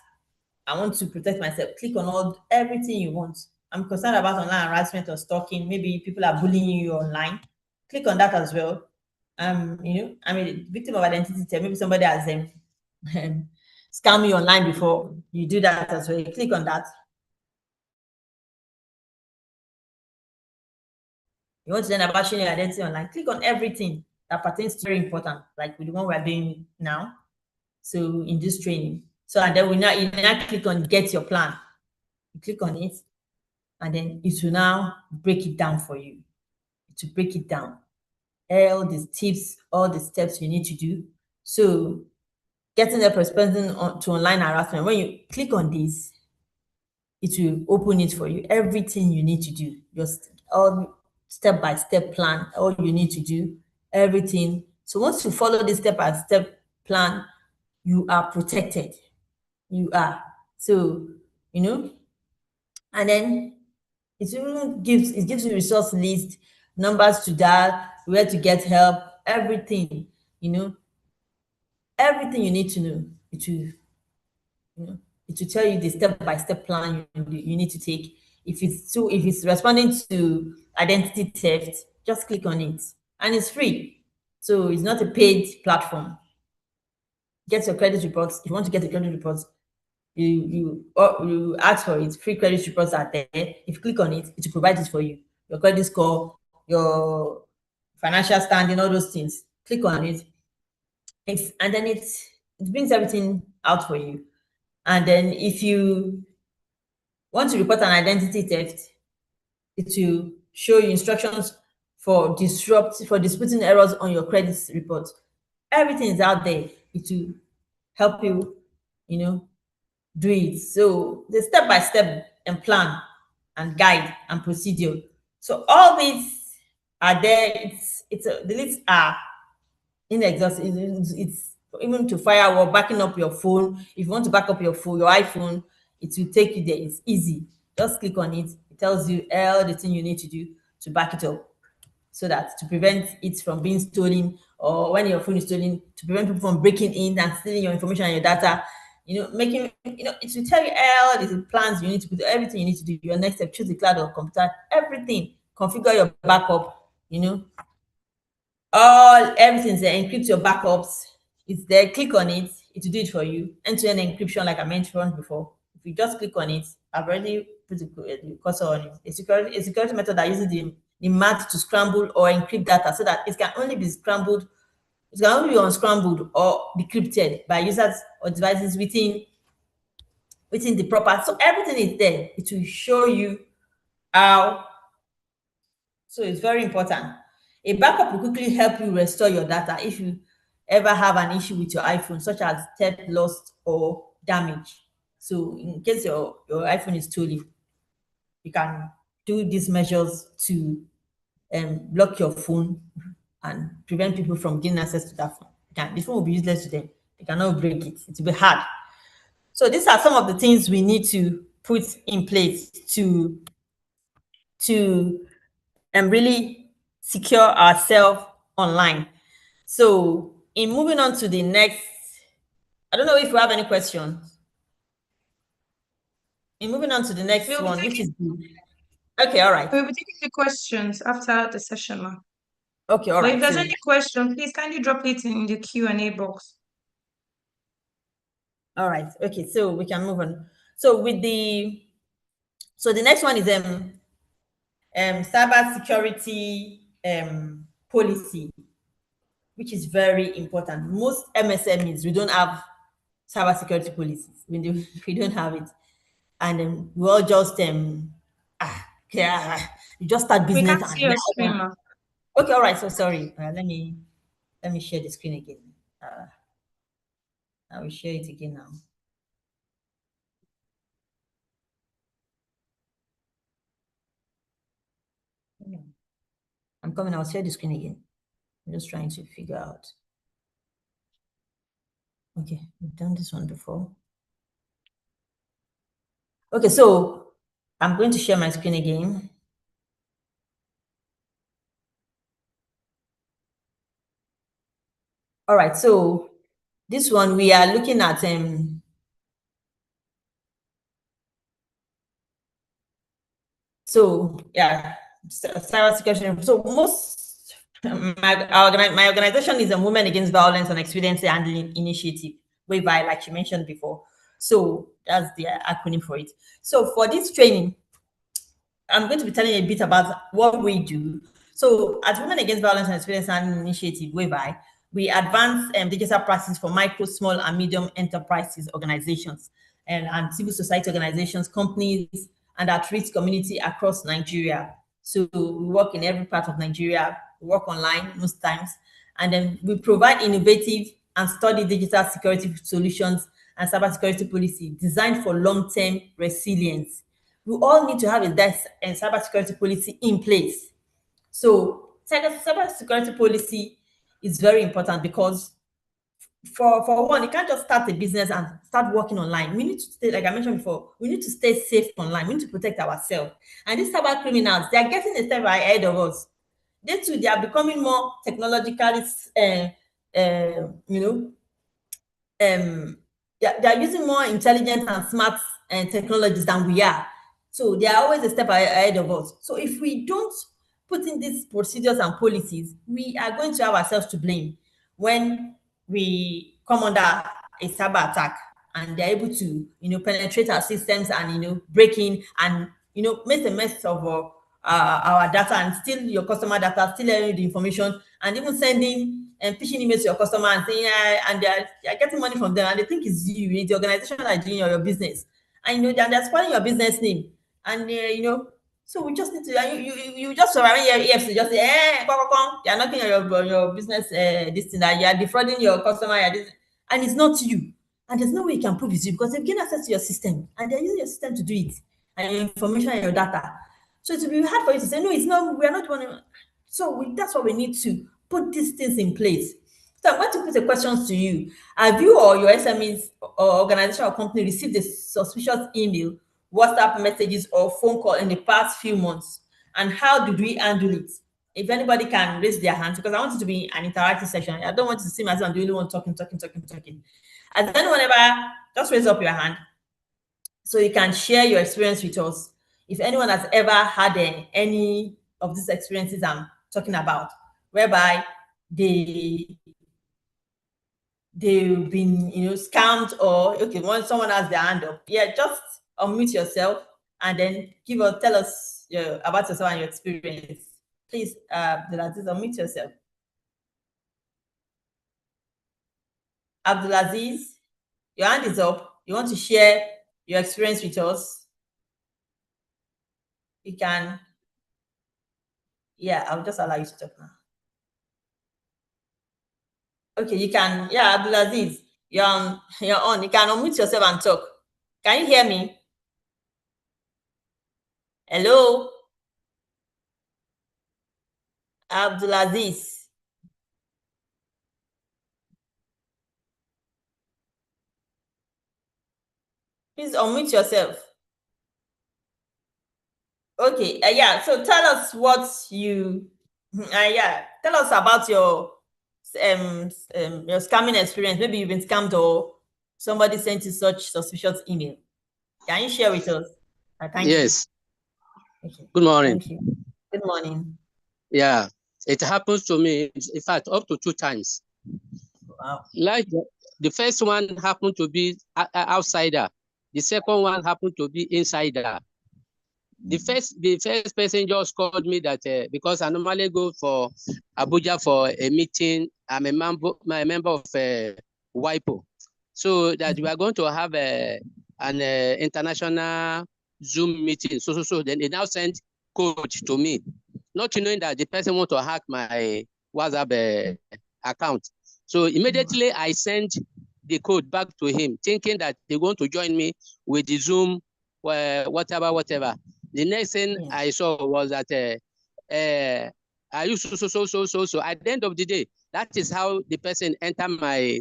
I want to protect myself. Click on everything you want. I'm concerned about online harassment or stalking. Maybe people are bullying you online. Click on that as well. I'm a victim of identity theft. Maybe somebody has scammed you online before. You do that as well. You click on that. You want to learn about sharing your identity online, click on everything that pertains to very important, like with the one we're doing now. So in this training. So and then you now click on get your plan. You click on it, and then it will now break it down for you. To break it down. All the tips, all the steps you need to do. So getting the responding to online harassment. When you click on this, it will open it for you. Everything you need to do, just all step-by-step plan, all you need to do, everything. So once you follow this step-by-step plan, you are protected. You are. So, and then it gives you resource list, numbers to dial, where to get help, everything, everything you need to know. It will tell you the step-by-step plan you need to take. If it's responding to identity theft, just click on it, and it's free. So it's not a paid platform. Get your credit reports. If you want to get the credit reports, you ask for it. Free credit reports are there. If you click on it, it will provide it for you. Your credit score, your financial standing, all those things. Click on it. And then it brings everything out for you. And then if you want to report an identity theft, it will show you instructions for disputing errors on your credit report. Everything is out there. it will help you, do it. So the step by step and plan and guide and procedure. So all these are there. The lists are inexhaustible. It's even to firewall, backing up your phone. If you want to back up your phone, your iPhone, it will take you there. It's easy. Just click on it. It tells you all the thing you need to do to back it up, so that to prevent it from being stolen, or when your phone is stolen, to prevent people from breaking in and stealing your information and your data. Making, it will tell you all the plans you need to put, everything you need to do. Your next step, choose the cloud or computer, everything, configure your backup, all everything's there. Encrypt your backups. It's there. Click on it. It will do it for you. End-to-end encryption, like I mentioned before. If you just click on it, I've already put the cursor on it. A security method that uses the math to scramble or encrypt data, so that it can only be scrambled, it can only be unscrambled or decrypted by users or devices within the proper. So everything is there. It will show you how. So it's very important. A backup will quickly help you restore your data if you ever have an issue with your iPhone, such as theft, lost, or damage. So in case your iPhone is stolen, you can do these measures to block your phone and prevent people from getting access to that phone. The phone will be useless to them. They cannot break it. It will be hard. So these are some of the things we need to put in place to really secure ourselves online. So, in moving on to the next, I don't know if you have any questions. In moving on to the next We'll be one, which taking is okay, all right, we'll be taking the questions after the session, ma. okay, all But if right. there's So, any question, please kindly drop it in the Q&A box. all right, okay. So we can move on. So the next one is cyber security policy, which is very important. Most MSMEs, we don't have cyber security policies. We don't have it, and we all just yeah, you just start We business can't see and your yeah. screen, ma. Okay, all right. So sorry. Let me share the screen again. Uh, I will share it again now. I'm coming. I'll share the screen again. I'm just trying to figure out. Okay, we've done this one before. Okay, so I'm going to share my screen again. All right, so this one we are looking at so yeah, cybersecurity. So my organization is a Women Against Violence and Experience Handling Initiative, whereby, like you mentioned before. So that's the acronym for it. So for this training, I'm going to be telling you a bit about what we do. So, at Women Against Violence and Experience Handling Initiative, whereby we advance digital practice for micro, small, and medium enterprises organizations and civil society organizations, companies, and at-risk community across Nigeria. So, we work in every part of Nigeria. We work online most times, and then we provide innovative and study digital security solutions and cybersecurity policy designed for long-term resilience. We all need to have a cybersecurity policy in place. So cybersecurity policy is very important because for one, you can't just start a business and start working online. We need to stay, like I mentioned before, we need to stay safe online. We need to protect ourselves. And these cyber criminals, they are getting a step ahead of us. They too, they are becoming more technologically, you know, they're using more intelligent and smart technologies than we are. So they are always a step ahead of us. So if we don't put in these procedures and policies, we are going to have ourselves to blame when we come under a cyber attack and they're able to, penetrate our systems and, break in and, make a mess of our data and steal your customer data, steal the information, and even sending and phishing emails to your customer and saying, and they're getting money from them, and they think it's you, it's the organization that is doing your business, and they're spoiling your business name, and so we just need to, you just surround your ears to just say, come, you're knocking on your business, this thing that you are defrauding your customer, and it's not you, and there's no way you can prove it's you because they've gained access to your system and they're using your system to do it, and your information and your data. So it will be hard for you to say, no, it's not, we are not one. So that's why we need to put these things in place. So I'm going to put the questions to you. Have you or your SMEs or organization or company received a suspicious email, WhatsApp messages, or phone call in the past few months? And how did we handle it? If anybody can raise their hands, because I want it to be an interactive session. I don't want to seem as if I'm the only one talking. Has anyone ever, just raise up your hand so you can share your experience with us. If anyone has ever had any of these experiences I'm talking about, whereby they've been, scammed, or okay, when someone has their hand up, yeah, just unmute yourself and then tell us about yourself and your experience. Please, Abdulaziz, unmute yourself. Abdulaziz, your hand is up. You want to share your experience with us? You can. Yeah, I'll just allow you to talk now. Okay, you can. Yeah, Abdulaziz, you're on. You can unmute yourself and talk. Can you hear me? Hello, Abdulaziz. Please unmute yourself. Okay. Yeah. So tell us what you. Yeah. Tell us about your scamming experience. Maybe you've been scammed or somebody sent you such suspicious email. Can you share with us? Thank Yes. you. Okay. Good morning. Thank you. Good morning. Yeah, it happens to me, in fact, up to 2 times. Wow. Like the first one happened to be outsider. The second one happened to be insider. The first person just called me that because I normally go for Abuja for a meeting. I'm a member of WIPO. So that we are going to have an international Zoom meeting. So then they now sent code to me, not knowing that the person want to hack my WhatsApp account. So immediately I sent the code back to him, thinking that they're going to join me with the Zoom, whatever. The next thing I saw was that I used so. At the end of the day, that is how the person entered my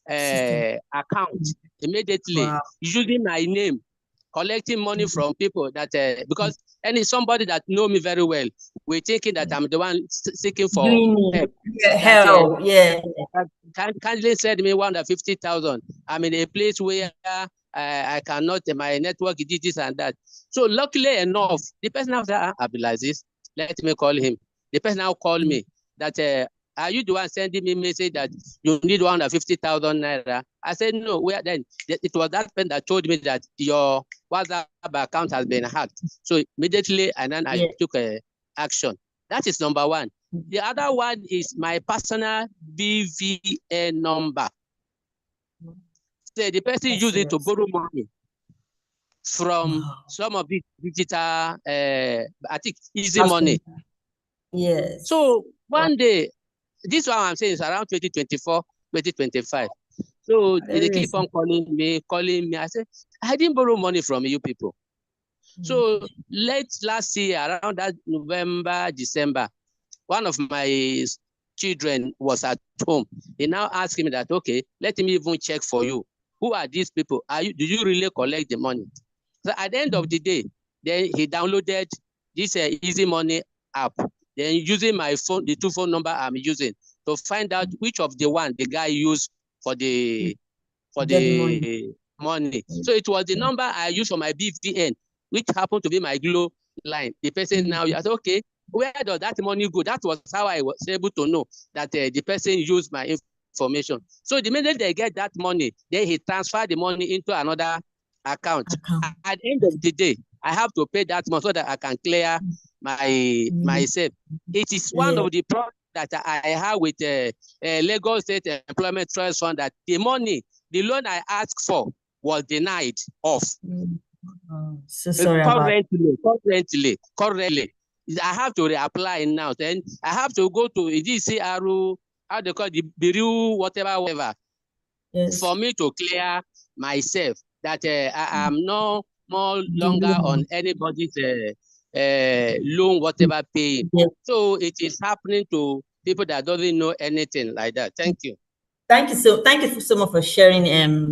account immediately, using my name, collecting money from people that because somebody that know me very well, we're thinking that I'm the one seeking for help. Help, Kindly send me 150,000. I'm in a place where I cannot, my network did this and that. So luckily enough, the person now said, Abdulaziz, let me call him. The person now called me that are you the one sending me message that you need 150,000 naira? I said, no, where then? It was that person that told me that your WhatsApp account has been hacked. So immediately, and then I took action. That is number one. The other one is my personal BVN number. So the person used it to borrow money from some of the digital, I think, easy money. Yes. So one day, this one I'm saying is around 2024, 2025. So they keep on calling me. I said, I didn't borrow money from you people. So late last year, around that November, December, one of my children was at home. He now asked me that, okay, let me even check for you. Who are these people? Do you really collect the money? So at the end of the day, then he downloaded this Easy Money app. Then using my phone, the 2 phone number I'm using, to find out which of the one the guy used for the money. So it was the number I used for my BVN, which happened to be my Glo line. The person now, I said, okay, where does that money go? That was how I was able to know that the person used my information. So the minute they get that money, then he transferred the money into another account. At the end of the day, I have to pay that money so that I can clear myself. It is one of the problems that I have with Lagos State Employment Trust Fund, that the loan I asked for was denied off. So sorry currently, I have to reapply now. Then I have to go to CRU, how they call the Bureau, whatever. Yes. for me to clear myself that I am no more longer on anybody's loan, whatever paying. Yes. So it is happening to people that doesn't know anything like that. Thank you. Thank you so much for sharing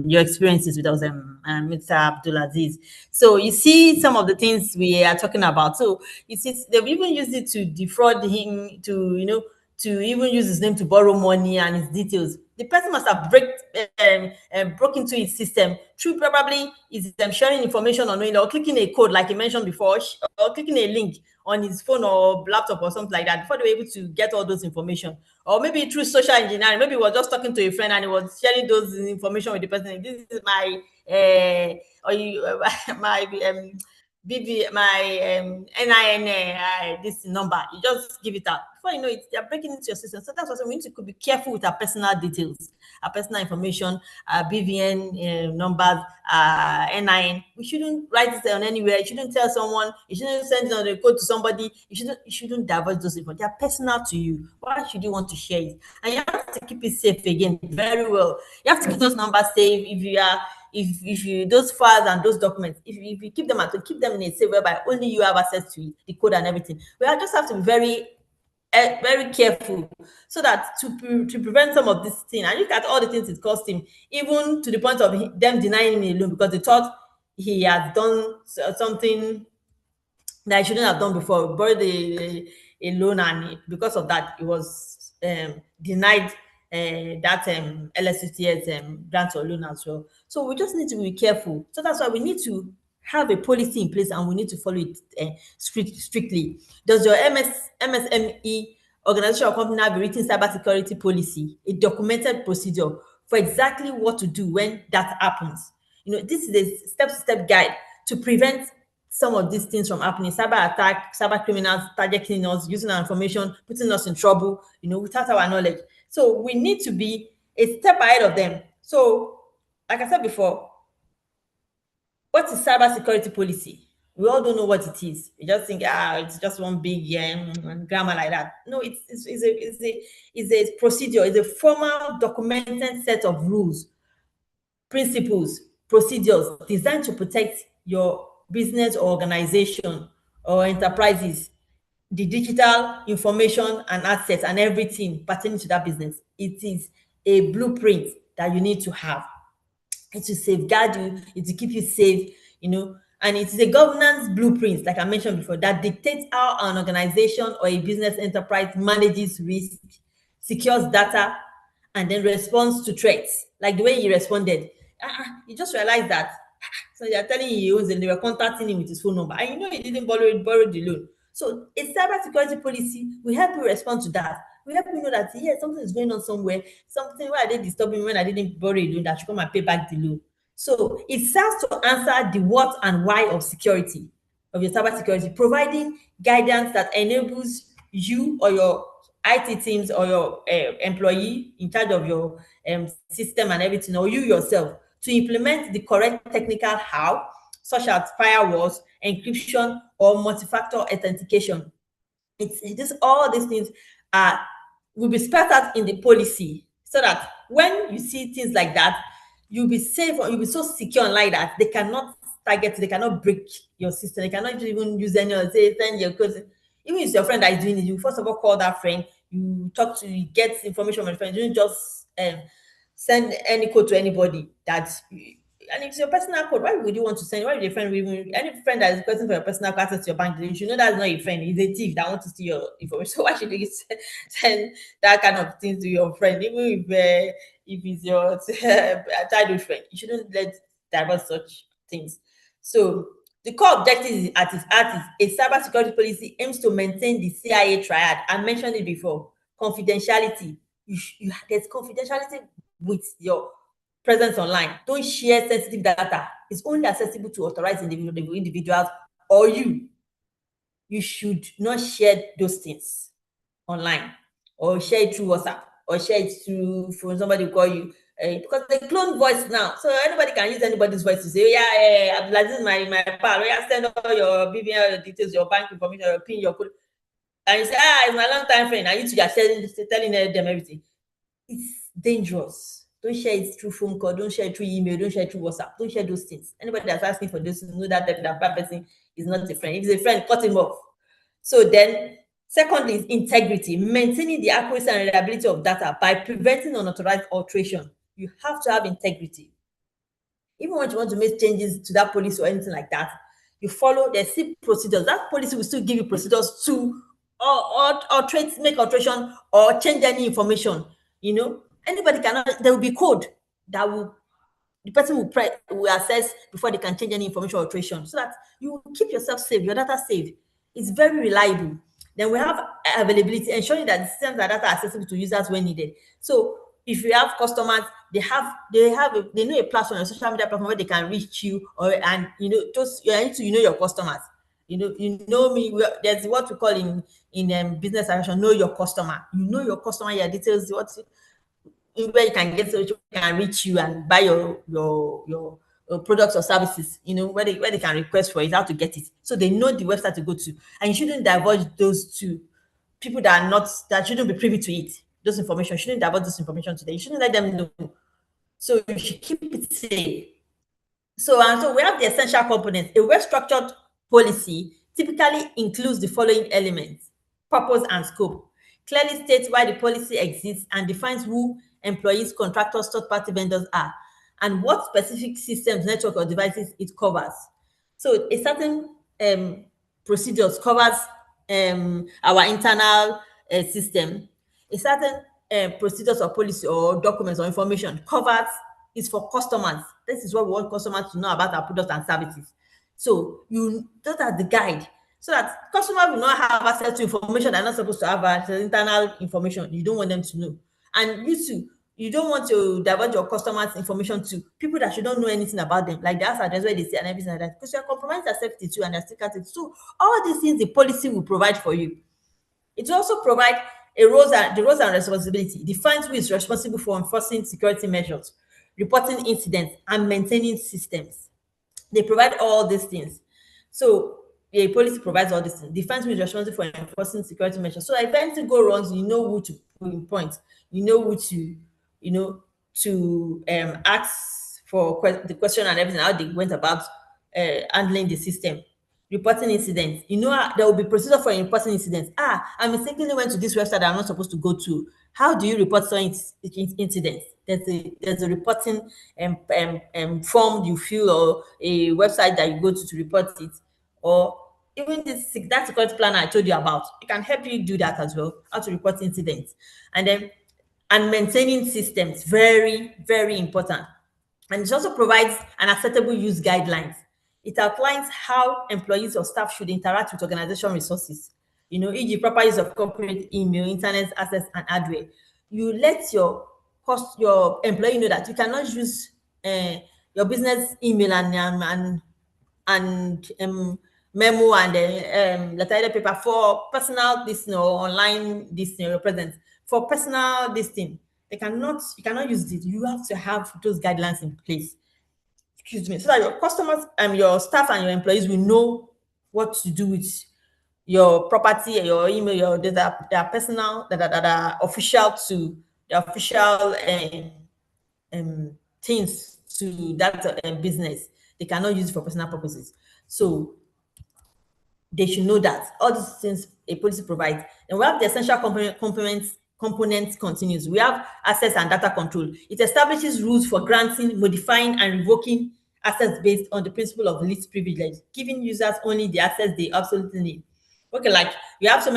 your experiences with us, Mr. Abdulaziz. So you see some of the things we are talking about. So you see they've even used it to defraud him, to even use his name to borrow money and his details. The person must have broke into his system through probably is sharing information on or clicking a code like you mentioned before, or clicking a link on his phone or laptop or something like that before they were able to get all those information. Or maybe through social engineering, maybe he was just talking to a friend and he was sharing those information with the person. This is my or you my my NIN this number. You just give it out. Before you know it, they're breaking into your system. So that's why we need to be careful with our personal details, our personal information, our BVN numbers, NIN. We shouldn't write it on anywhere. You shouldn't tell someone. You shouldn't send it on a code to somebody. You shouldn't divulge those information. They are personal to you. Why should you want to share it? And you have to keep it safe again very well. You have to keep those numbers safe. If you those files and those documents, if you keep them keep them in a safe whereby only you have access to it, the code and everything. We just have to be very careful so that to prevent some of this thing. And look at all the things it cost him, even to the point of them denying him a loan because they thought he had done something that I shouldn't have done before, borrowed a loan, and because of that, it was denied that LSCTS grant or loan as well. So we just need to be careful. So that's why we need to have a policy in place and we need to follow it strictly. Does your MSME organization or company have a written cybersecurity policy, a documented procedure for exactly what to do when that happens? This is a step-to-step guide to prevent some of these things from happening. Cyber attack, cyber criminals targeting us, using our information, putting us in trouble, without our knowledge. So we need to be a step ahead of them. So, like I said before, what is cybersecurity policy? We all don't know what it is. We just think, it's just one big grammar like that. No, it's a procedure. It's a formal, documented set of rules, principles, procedures designed to protect your business or organization or enterprises, the digital information and assets and everything pertaining to that business. It is a blueprint that you need to have. It will safeguard you, it will keep you safe, and it is a governance blueprint, like I mentioned before, that dictates how an organization or a business enterprise manages risk, secures data, and then responds to threats. Like the way he responded. You just realized that. So they are telling you he owns it, and they were contacting him with his phone number. And he didn't borrow the loan. So a cybersecurity policy will help you respond to that. We help you know that, yeah, something is going on somewhere. Something, why are they disturbing me when I didn't borrow a loan, that should come and pay back the loan. So it serves to answer the what and why of security, of your cybersecurity, providing guidance that enables you or your IT teams or your employee in charge of your system and everything, or you yourself, to implement the correct technical how, such as firewalls, encryption, or multi-factor authentication. All these things will be spelled out in the policy, so that when you see things like that, you'll be safe, or you'll be so secure online that they cannot target, they cannot break your system, they cannot even use any or say send your code. Even if it's your friend that is doing it, you first of all call that friend, you talk to, you get information from your friend. You don't just send any code to anybody and it's your personal code. Why would you want to send? Why would your friend even, any friend that is requesting for your personal access to your bank? You should know that's not a friend. He's a thief that wants to steal your information. So why should you send that kind of thing to your friend, even if it's your childhood friend? You shouldn't let divulge such things. So the core objective at its heart is a cybersecurity policy aims to maintain the CIA triad. I mentioned it before. Confidentiality. There's confidentiality with your presence online. Don't share sensitive data. It's only accessible to authorized individuals or you. You should not share those things online, or share it through WhatsApp, or share it through for somebody who call you. Because they clone voice now, so anybody can use anybody's voice to say, Abdulaziz is my pal. Send all your BVN, your details, your bank information, your PIN, your code, and you say, it's my long time friend, and you two are telling them everything. It's dangerous. Don't share it through phone call, don't share it through email, don't share it through WhatsApp, don't share those things. Anybody that's asking for those things, know that person is not a friend. If it's a friend, cut him off. So then, secondly, is integrity, maintaining the accuracy and reliability of data by preventing unauthorized alteration. You have to have integrity. Even when you want to make changes to that policy or anything like that, you follow the still procedures. That policy will still give you procedures to make alteration or change any information. Anybody cannot. There will be code that the person will assess before they can change any information or alteration, so that you will keep yourself safe, your data safe. It's very reliable. Then we have availability, ensuring that the systems and data are accessible to users when needed. So if you have customers, they know a platform, a social media platform where they can reach you, and just you need to your customers. You know me. There's what we call in business action, know your customer. You know your customer, your details, where you can get so you can reach you and buy your products or services, where they can request for it, how to get it. So they know the website to go to. And you shouldn't divulge those to people that shouldn't be privy to it. Those information, you shouldn't divulge this information to them. You shouldn't let them know. So you should keep it safe. So we have the essential components. A well-structured policy typically includes the following elements: purpose and scope. Clearly states why the policy exists and defines who employees, contractors, third-party vendors are, and what specific systems, network, or devices it covers. So a certain procedures covers our internal system. A certain procedures or policy or documents or information covers is for customers. This is what we want customers to know about our products and services. So those are the guide, so that customers will not have access to information they're not supposed to have access, internal information you don't want them to know. And you don't want to divert your customers' information to people that you don't know anything about them, like the house address where they stay and everything like that, because you're compromising their safety too and their security. So all these things the policy will provide for you. It will also provide the roles and responsibility, defines who is responsible for enforcing security measures, reporting incidents, and maintaining systems. They provide all these things. So a policy provides all these things, defines who is responsible for enforcing security measures. So if anything go wrong, you know who to pinpoint, you know who to ask for the question and everything, how they went about handling the system. Reporting incidents. There will be procedure for reporting incidents. I mistakenly went to this website that I'm not supposed to go to. How do you report some incidents? There's a reporting form you fill, or a website that you go to report it, or even that security plan I told you about. It can help you do that as well, how to report incidents. And maintaining systems, very, very important. And it also provides an acceptable use guidelines. It outlines how employees or staff should interact with organization resources, e.g. proper use of corporate email, internet access, and hardware. You let your employee know that you cannot use your business email and memo and letter paper for personal or online presence. For personal you cannot use it. You have to have those guidelines in place. Excuse me, so that your customers and your staff and your employees will know what to do with your property, your email, your data, that are personal, that are official to the official things to that business. They cannot use it for personal purposes. So they should know that all these things a policy provides. And we have the essential components continues. We have access and data control. It establishes rules for granting, modifying, and revoking access based on the principle of least privilege, giving users only the access they absolutely need. Okay, like you have an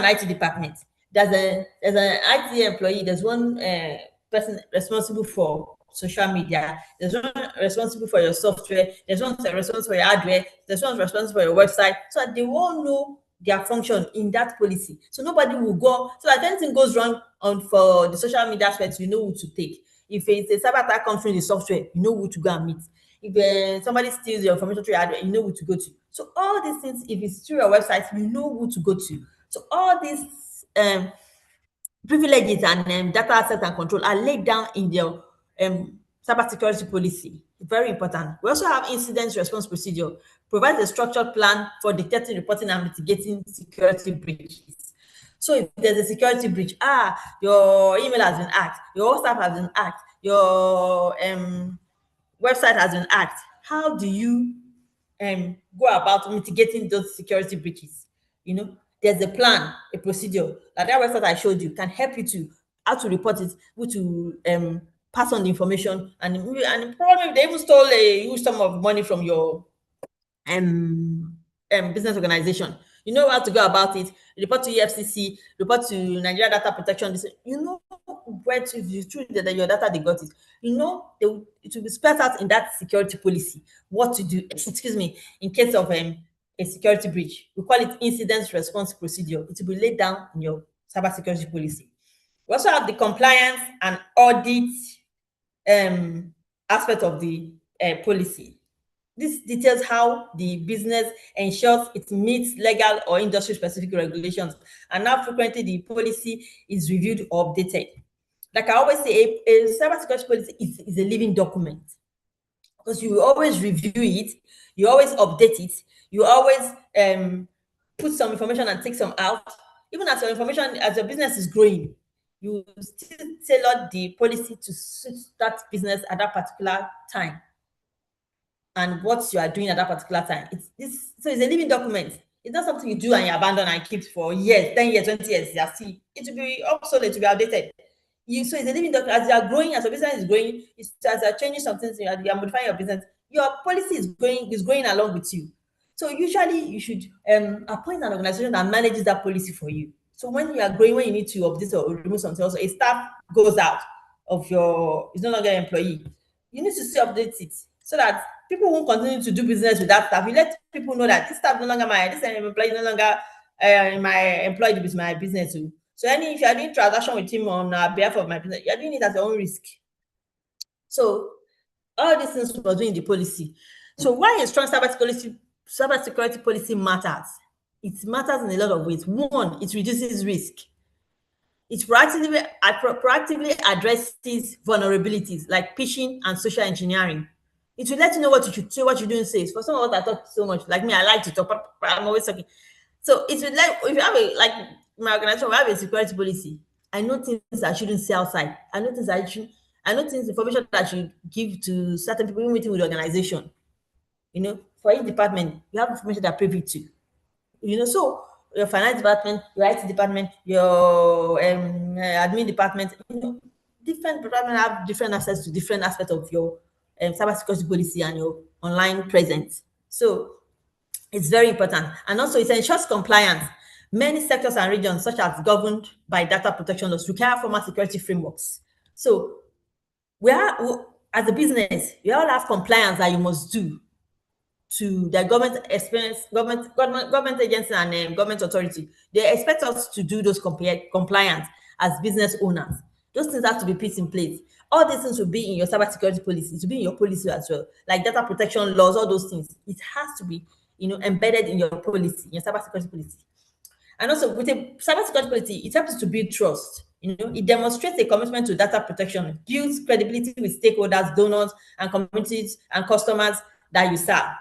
IT department. There's an IT employee. There's one person responsible for social media. There's one responsible for your software. There's one responsible for your hardware. There's one responsible for your website. So that they all know their function in that policy. So nobody will go. So that if anything goes wrong for the social media aspect, you know who to take. If it's a cyber attack comes through the software, you know who to go and meet. If somebody steals your information through your hardware, you know who to go to. So all these things, if it's through your website, you know who to go to. So all these privileges and data access and control are laid down in their cybersecurity policy. Very important. We also have incident response procedure, provides a structured plan for detecting, reporting, and mitigating security breaches. So if there's a security breach, your email has been hacked, your WhatsApp has been hacked, your website has been hacked, how do you go about mitigating those security breaches? There's a plan, a procedure. Like that website I showed you can help you to how to report it, who to pass on the information, and probably they even stole a huge sum of money from your business organization. You know how to go about it. Report to EFCC, report to Nigeria Data Protection. You know where to, if you true that your data they got it. It will be spelled out in that security policy what to do. Excuse me, in case of a security breach. We call it incident response procedure. It will be laid down in your cybersecurity policy. We also have the compliance and audit aspect of the policy. This details how the business ensures it meets legal or industry-specific regulations and how frequently the policy is reviewed or updated. Like I always say, a cybersecurity policy is a living document because you will always review it, you always update it, you always put some information and take some out. Even as your business is growing, you still tailor the policy to suit that business at that particular time and what you are doing at that particular time. So it's a living document. It's not something you do and you abandon and keep for years, 10 years, 20 years. It will be obsolete, to be outdated. So it's a living document. As you are growing, as your business is growing, as you are changing some things, you are modifying your business, your policy is growing along with you. So usually you should appoint an organization that manages that policy for you. So when you are growing, when you need to update or remove something, also a staff goes out of is no longer an employee. You need to still update it so that people won't continue to do business with that staff. You let people know that this staff no longer this employee no longer my employee with my business too. So if you are doing transaction with him on behalf of my business, you are doing it at your own risk. So all these things we're doing in the policy. So why a strong cybersecurity policy matters? It matters in a lot of ways. One, it reduces risk. It proactively addresses vulnerabilities like phishing and social engineering. It will let you know what you should say, what you don't say. For some of us that talk so much, like me, I like to talk, but I'm always talking. So it will if you have my organization, we have a security policy. I know things I shouldn't say outside. I know things information that I should give to certain people in meeting with the organization. For each department, you have information that are privy to. So your finance department, your IT department, your admin department, different departments have different access to different aspects of your cybersecurity policy and your online presence. So it's very important. And also it ensures compliance. Many sectors and regions, such as governed by data protection laws, require formal security frameworks. So as a business, we all have compliance that you must do to the government agency and government authority. They expect us to do those compliance as business owners. Those things have to be put in place. All these things will be in your cybersecurity policy. It will be in your policy as well, like data protection laws, all those things. It has to be, embedded in your policy, your cybersecurity policy. And also with a cybersecurity policy, it helps to build trust. It demonstrates a commitment to data protection, builds credibility with stakeholders, donors, and communities and customers that you serve.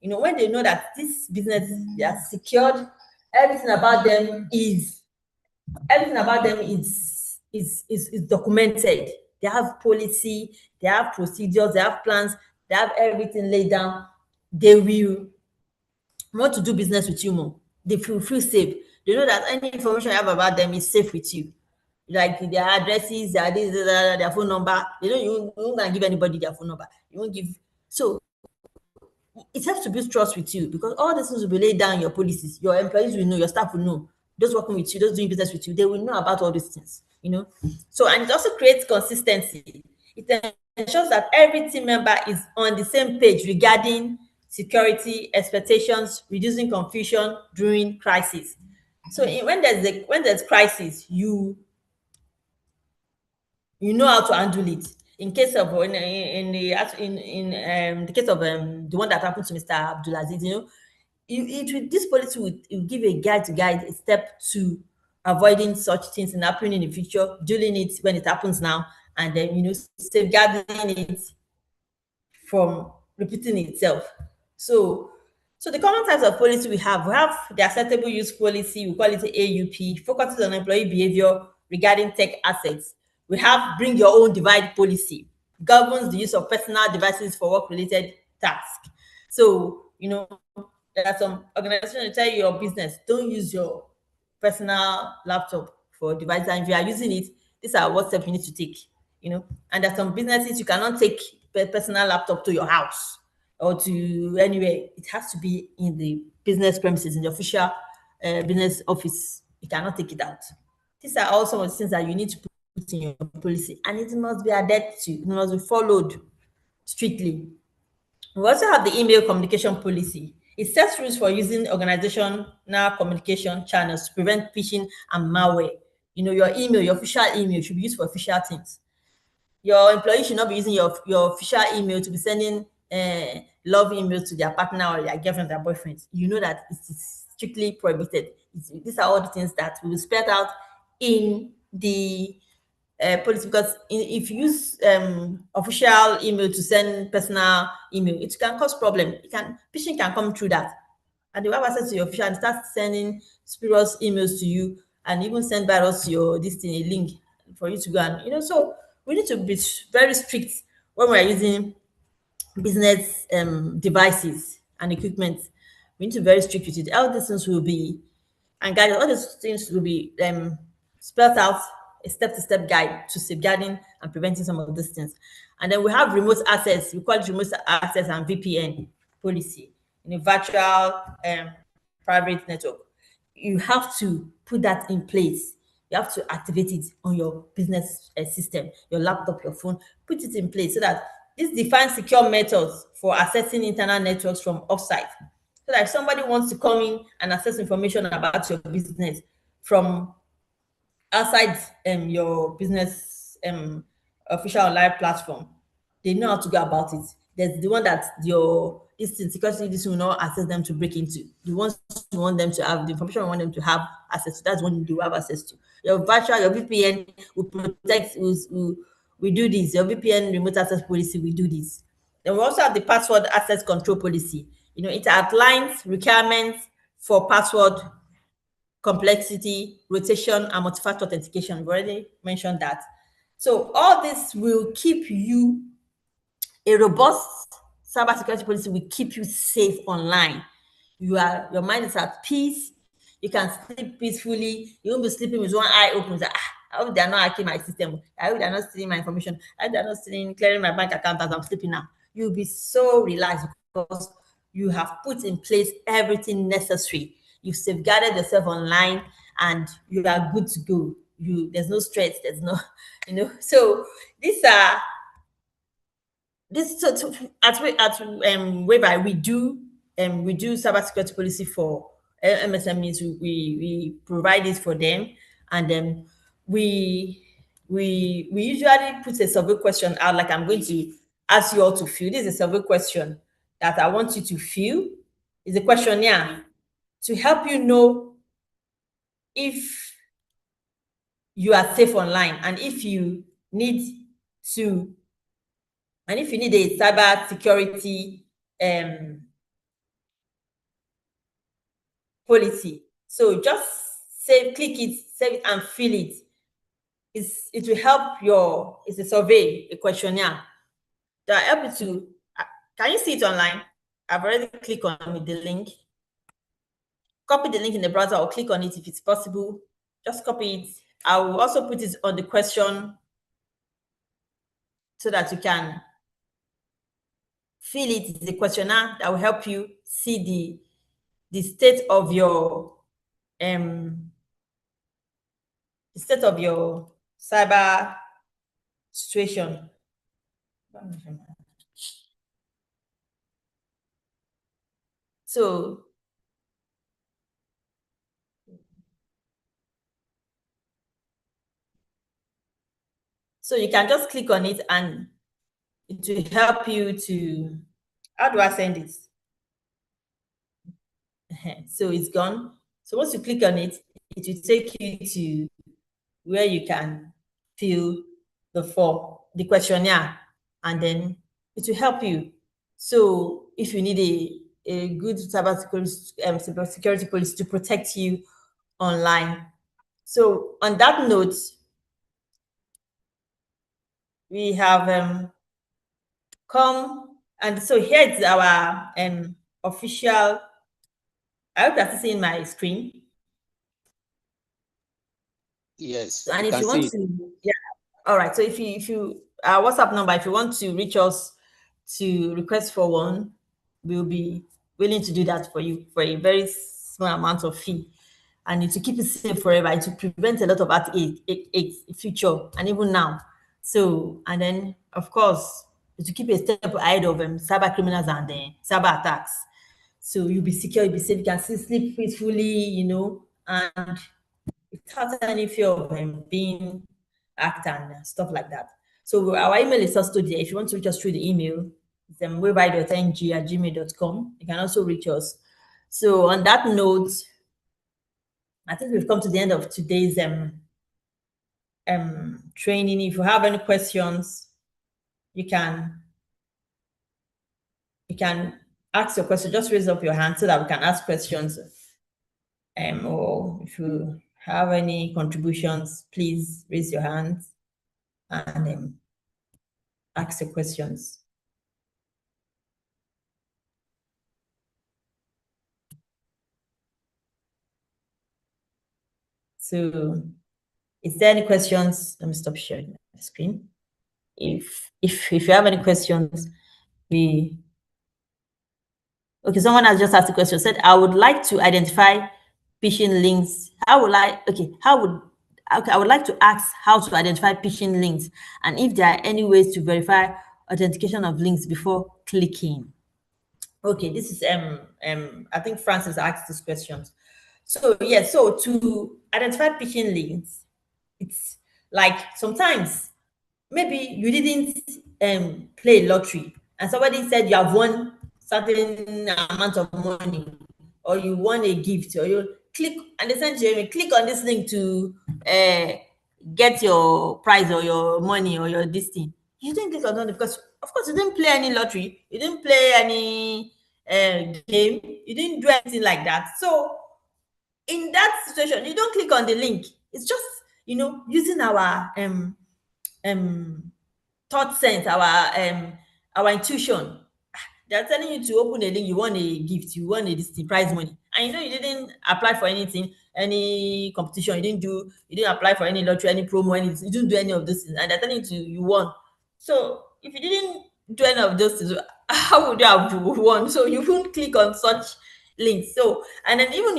When they know that this business they are secured, everything about them is documented. They have policy, they have procedures, they have plans, they have everything laid down. They will want to do business with you more. They feel safe. They know that any information you have about them is safe with you. Like their addresses, their phone number. You won't gonna give anybody their phone number. You won't give. So it helps to build trust with you because all these things will be laid down in your policies. Your employees will know, your staff will know. Those working with you, those doing business with you, they will know about all these things. So, and it also creates consistency. It ensures that every team member is on the same page regarding security expectations, reducing confusion during crisis. So when there's crisis, you know how to handle it. In case of the case of the one that happened to Mr. Abdulaziz, this policy will give a guide a step to avoiding such things and happening in the future, dealing it when it happens now, and then safeguarding it from repeating itself. So the common types of policy we have the acceptable use policy, we call it AUP, focuses on employee behavior regarding tech assets. We have bring your own device policy, governs the use of personal devices for work-related tasks. So, there are some organizations that tell you your business, don't use your personal laptop for device. And if you are using it, these are what steps you need to take, And there are some businesses you cannot take personal laptop to your house or to anywhere. It has to be in the business premises, in the official business office. You cannot take it out. These are all some of the things that you need to put in your policy, and it must be adhered to. It must be followed strictly. We also have the email communication policy. It sets rules for using organizational communication channels to prevent phishing and malware. Your email, your official email should be used for official things. Your employee should not be using your official email to be sending love emails to their partner or their girlfriend, their boyfriend. You know that it is strictly prohibited. These are all the things that will be spelled out in the policy, because if you use official email to send personal email, it can cause problem. Phishing can come through that, and they have access to your official and start sending spurious emails to you, and even send virus to your this thing, a link for you to go and So we need to be very strict when we are using business devices and equipment. We need to be very strict with it. All these things will be and guide. All these things will be spelled out, a step-to-step guide to safeguarding and preventing some of these things. And then we have remote access. We call it remote access and VPN policy in a virtual private network. You have to put that in place. You have to activate it on your business system, your laptop, your phone. Put it in place so that this defines secure methods for accessing internal networks from offsite. So that if somebody wants to come in and access information about your business from outside your business official online platform, they know how to go about it. There's the one that your security this will not access them to break into. The ones you want them to have, the information you want them to have access to, that's one you have access to. Your VPN will protect, we do this. Your VPN remote access policy, we do this. Then we also have the password access control policy. It outlines requirements for password complexity, rotation, and multi-factor authentication. We've already mentioned that. So all this will keep you, a robust cybersecurity policy will keep you safe online. Your mind is at peace. You can sleep peacefully. You won't be sleeping with one eye open. Like, I hope they're not hacking my system. I hope they're not stealing my information. I hope they're not clearing my bank account as I'm sleeping now. You'll be so relaxed because you have put in place everything necessary. You've safeguarded yourself online and you are good to go. There's no stress, there's no, So these are at whereby we do cybersecurity policy for MSMEs. We provide it for them, and then we usually put a survey question out. Like, I'm going to ask you all to fill. This is a survey question that I want you to fill. It's a questionnaire to help you know if you are safe online and if you need a cyber security policy. So just click it, save it, and fill it. It will help it's a survey, a questionnaire that help you to. Can you see it online? I've already clicked on the link. Copy the link in the browser or click on it if it's possible. Just copy it. I will also put it on the question so that you can fill it. It's a questionnaire that will help you see the state of your cyber situation. So you can just click on it and it will help you to, how do I send it? So it's gone. So once you click on it, it will take you to where you can fill the form, the questionnaire, and it will help you. So if you need a good cybersecurity policy to protect you online. So on that note, we have come, and so here's our official. I hope you're seeing my screen. Yes, And you if can you want see it. to, yeah, all right. So if you our WhatsApp number, if you want to reach us to request for one, we'll be willing to do that for you for a very small amount of fee. And to keep it safe forever, to prevent a lot of that in future and even now. So, and then of course, to keep a step ahead of cyber criminals and cyber attacks. So you'll be secure, you'll be safe, you can still sleep peacefully, and without any fear of being hacked and stuff like that. So our email is also there. If you want to reach us through the email, it's wayby.ng@gmail.com. You can also reach us. So on that note, I think we've come to the end of today's training. If you have any questions, you can ask your question. Just raise up your hand so that we can ask questions. Or if you have any contributions, please raise your hands and ask the questions. So, is there any questions? Let me stop sharing my screen. If you have any questions, okay, someone has just asked a question. Said, I would like to identify phishing links. I would like to ask how to identify phishing links and if there are any ways to verify authentication of links before clicking. Okay, this is I think Francis asked these questions. So yeah, so to identify phishing links, it's like sometimes maybe you didn't play lottery and somebody said you have won certain amount of money or you won a gift or you click and they send you click on this link to get your prize or your money or your this thing. You didn't click on it because of course you didn't play any lottery, you didn't play any game, you didn't do anything like that. So in that situation, you don't click on the link. It's just using our thought sense, our intuition. They're telling you to open a link, you want a gift, you want a this thing, prize money, and you didn't apply for anything, any competition, you didn't apply for any lottery, any promo, you didn't do any of those things, and they're telling you to you won. So if you didn't do any of those things, how would you have won? So you won't click on such links. So and then even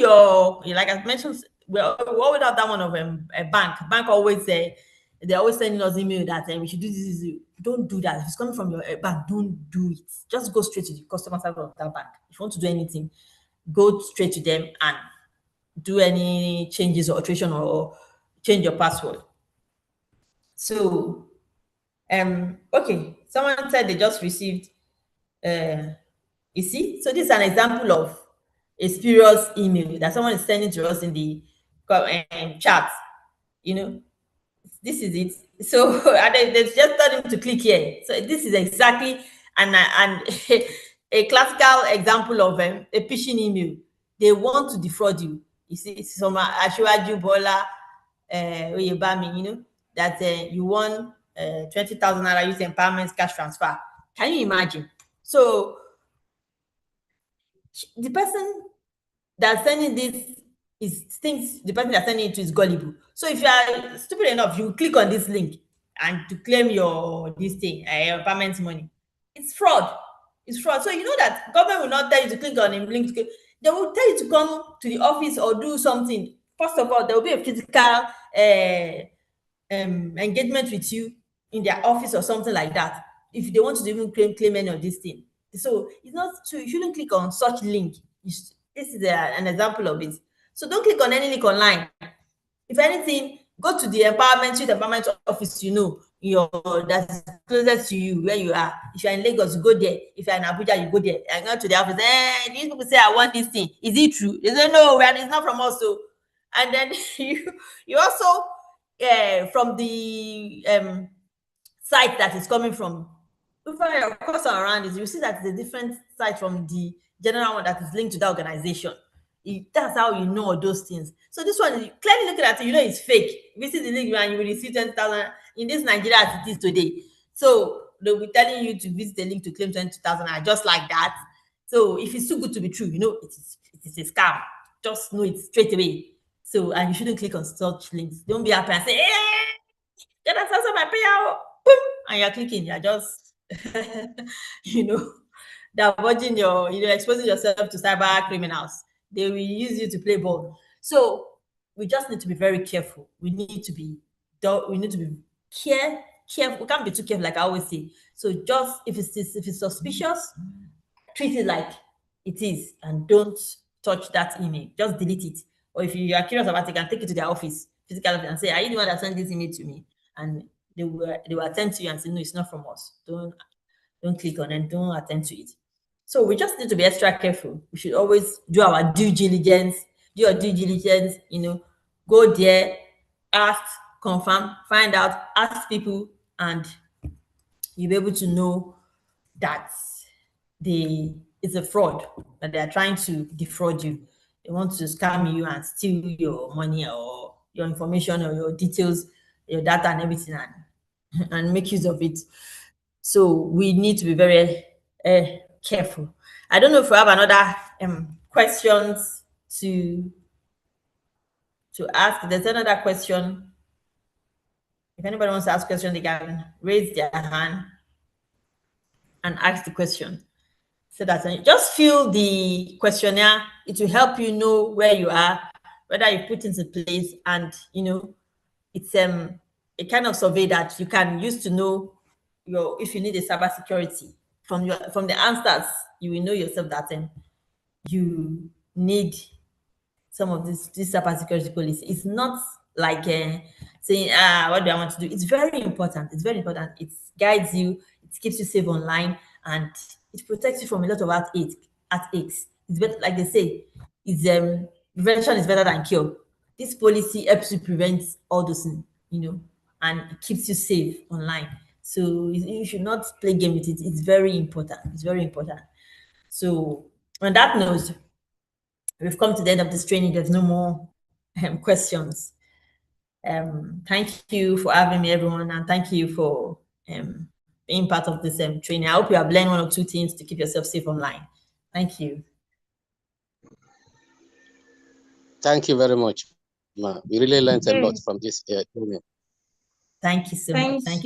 like I mentioned, we always have that one of a bank always say they're always sending us email that we should do this. Don't do that. If it's coming from your bank, don't do it. Just go straight to the customer service of that bank. If you want to do anything, go straight to them and do any changes or alteration or change your password. So, okay. Someone said they just received. You see, so this is an example of a spurious email that someone is sending to us in the chat. This is it. So and they just told him to click here. So this is exactly and a classical example of a phishing email. They want to defraud you. You see, some Ashwaju Bola Oyebami, that you won 20,000 naira using empowerment cash transfer. Can you imagine? So the person that's sending this thinks the person that's sending it to is gullible. So if you are stupid enough, you click on this link and to claim your this thing, your payment money. It's fraud. It's fraud. So you know that government will not tell you to click on a link. They will tell you to come to the office or do something. First of all, there will be a physical engagement with you in their office or something like that. If they want to even claim any of this thing. So it's not so you shouldn't click on such link. This is an example of it. So don't click on any link online. If anything, go to the empowerment office, that's closest to you where you are. If you're in Lagos, you go there. If you're in Abuja, you go there and go to the office. These people say I want this thing. Is it true? They say no, it's not from us. So, and then you also from the site that is coming from. If your course around is, you see that it's a different site from the general one that is linked to that organization. That's how you know all those things. So this one, clearly looking at it, it's fake. If you see the link and you will receive 10,000 in this Nigeria as it is today. So they'll be telling you to visit the link to claim 20,000 just like that. So if it's too good to be true, it is a scam. Just know it straight away. So, and you shouldn't click on such links. Don't be happy and say, hey, get us also my payout. Boom, and you're clicking, you're just, diverging exposing yourself to cyber criminals. They will use you to play ball. So we just need to be very careful. We need to be careful. We can't be too careful, like I always say. So just if it's suspicious, treat it like it is and don't touch that email. Just delete it. Or if you are curious about it, you can take it to their office, physical office, and say, "Are you the one that sent this email to me?" And they will attend to you and say, "No, it's not from us. Don't click on it. Don't attend to it." So we just need to be extra careful. We should always do our due diligence. Do your due diligence. Go there, ask, confirm, find out, ask people, and you'll be able to know that it's a fraud, that they are trying to defraud you. They want to scam you and steal your money or your information or your details, your data and everything, and make use of it. So we need to be very careful. I don't know if we have another questions to ask. There's another question. If anybody wants to ask a question, they can raise their hand and ask the question. So that just fill the questionnaire. It will help you know where you are, whether you put into place, and it's a kind of survey that you can use to know if you need a cybersecurity. From the answers, you will know yourself that you need some of this cybersecurity policy. It's not like saying, what do I want to do? It's very important. It's very important. It guides you, it keeps you safe online, and it protects you from a lot of heartaches. It's better, like they say, it's prevention is better than cure. This policy helps you prevent all those things, and it keeps you safe online. So you should not play game with it. It's very important. It's very important. So on that note, we've come to the end of this training. There's no more questions. Thank you for having me, everyone, and thank you for being part of this training. I hope you have learned one or two things to keep yourself safe online. Thank you. Thank you very much, Ma. We really learned a lot from this training. Thank you so much. Thank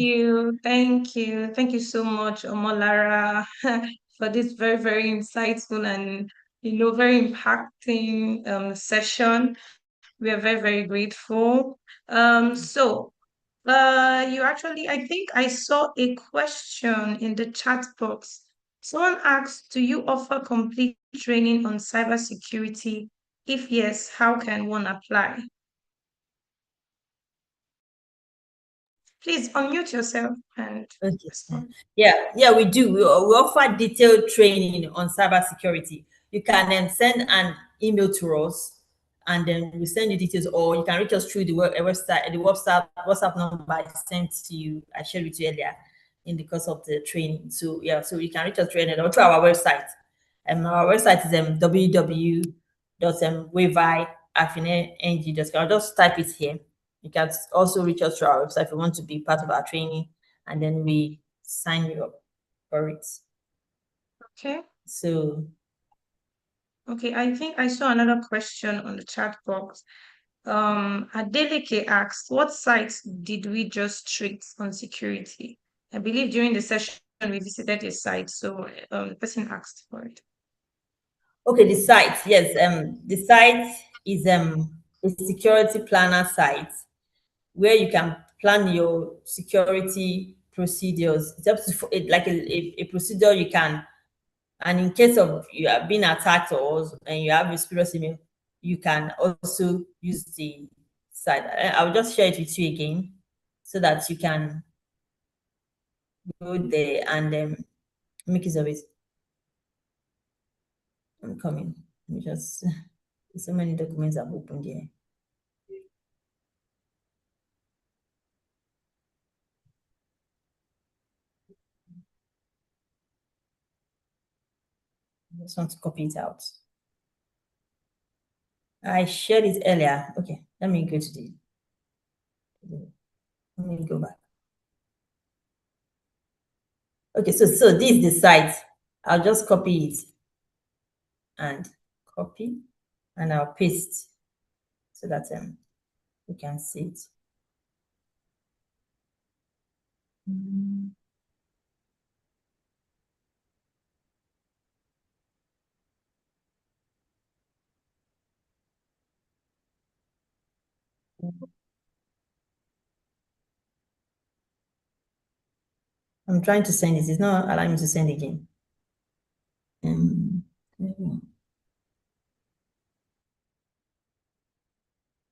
you so much, Omolara, for this very, very insightful and very impacting session. We are very, very grateful. So I think I saw a question in the chat box. Someone asked, do you offer complete training on cybersecurity? If yes, how can one apply? Please unmute yourself and respond. Yeah, we do. We offer detailed training on cybersecurity. You can then send an email to us, and then we send you details, or you can reach us through the website, the WhatsApp number I sent to you. I shared with you earlier in the course of the training. So so you can reach us through or through our website. Our website is www.wavi.ng.com. I'll just type it here. You can also reach us through our website if you want to be part of our training, and then we sign you up for it. Okay. So, okay, I think I saw another question on the chat box. Adeleke asked, what sites did we just treat on security? I believe during the session we visited a site, so the person asked for it. Okay, the site, yes. The site is a security planner site where you can plan your security procedures. It's up to like a procedure you can, and in case of you have been attacked and you have a serious email, you can also use the site. I'll just share it with you again so that you can go there and make use of it. I'm coming. Let me just, so many documents I've opened here. I just want to copy it out. I shared it earlier. Okay, let me go to let me go back. Okay, so this is the site. I'll just copy it and copy, and I'll paste so that you can see it. I'm trying to send it. It's not allowing me to send again.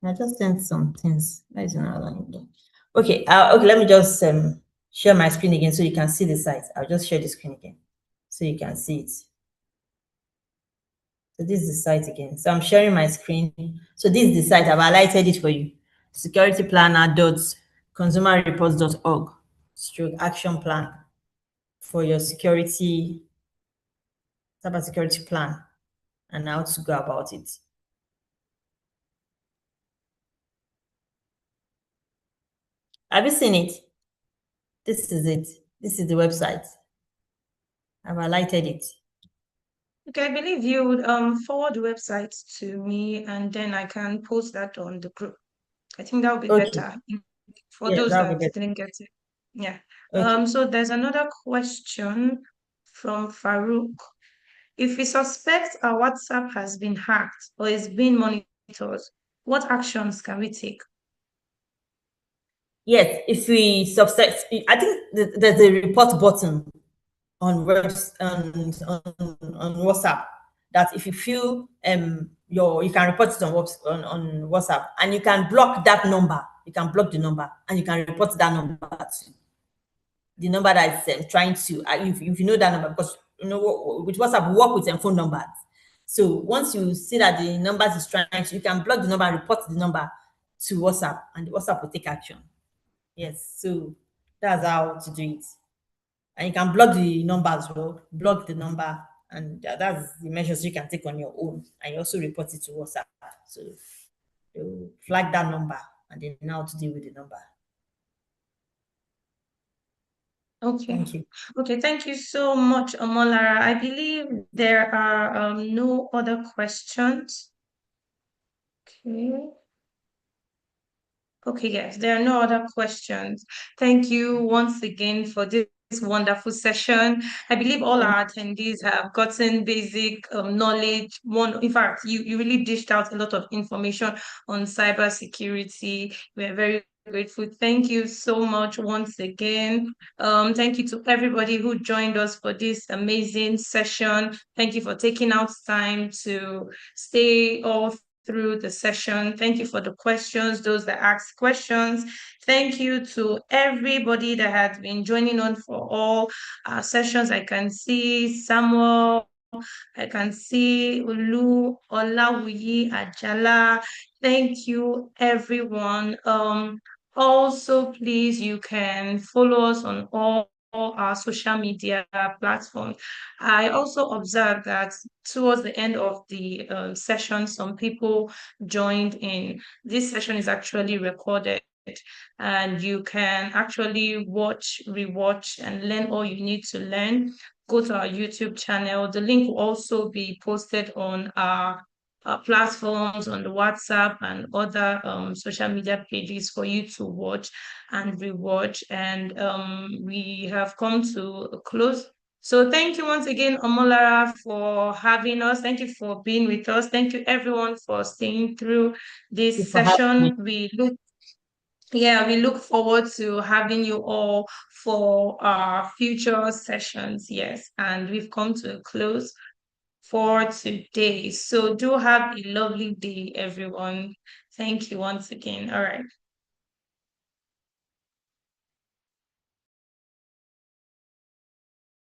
I just sent some things. That is not allowing me. Okay, okay. Let me just share my screen again so you can see the site. I'll just share the screen again so you can see it. So this is the site again. So I'm sharing my screen. So this is the site. I've highlighted it for you. securityplanner.consumerreports.org stroke action plan for your cybersecurity plan and how to go about it. Have you seen it? This is it. This is the website. I've highlighted it. Okay, I believe you would forward the website to me, and then I can post that on the group. I think that would be Okay. better for Yeah, those that'll that be better. didn't get it. Yeah. Okay. So there's another question from Farouk. If we suspect our WhatsApp has been hacked or is being monitored, what actions can we take? Yes, if we suspect, I think there's a report button on on WhatsApp that if you feel you can report it on WhatsApp, and you can block that number. You can block the number and you can report that number to the number that is trying to if you know that number, because you know with WhatsApp we work with phone numbers. So once you see that the numbers is trying to, you can block the number, report the number to WhatsApp, and the WhatsApp will take action. Yes, so that's how to do it. And you can block the number as well, block the number, and that's the measures you can take on your own. And you also report it to WhatsApp. So you flag that number and then know how to deal with the number. Okay. Thank you. Okay, thank you so much, Omolara. I believe there are no other questions. Okay. Okay, yes, there are no other questions. Thank you once again for this wonderful session. I believe all our attendees have gotten basic knowledge. In fact, you really dished out a lot of information on cybersecurity. We're very grateful. Thank you so much once again. Thank you to everybody who joined us for this amazing session. Thank you for taking out time to stay all through the session. Thank you for the questions, those that asked questions. Thank you to everybody that has been joining on for all our sessions. I can see Samuel, I can see Ulu, Olawuyi, Ajala. Thank you, everyone. Also, please, you can follow us on all our social media platforms. I also observed that towards the end of the session, some people joined in. This session is actually recorded, and you can actually watch, rewatch, and learn all you need to learn. Go to our YouTube channel. The link will also be posted on our platforms, on the WhatsApp and other social media pages for you to watch and rewatch. And we have come to a close. So thank you once again, Omolara, for having us. Thank you for being with us. Thank you, everyone, for staying through Thank you this for having me. session. We look forward to having you all for our future sessions. Yes, and we've come to a close for today. So do have a lovely day, everyone. Thank you once again. All right.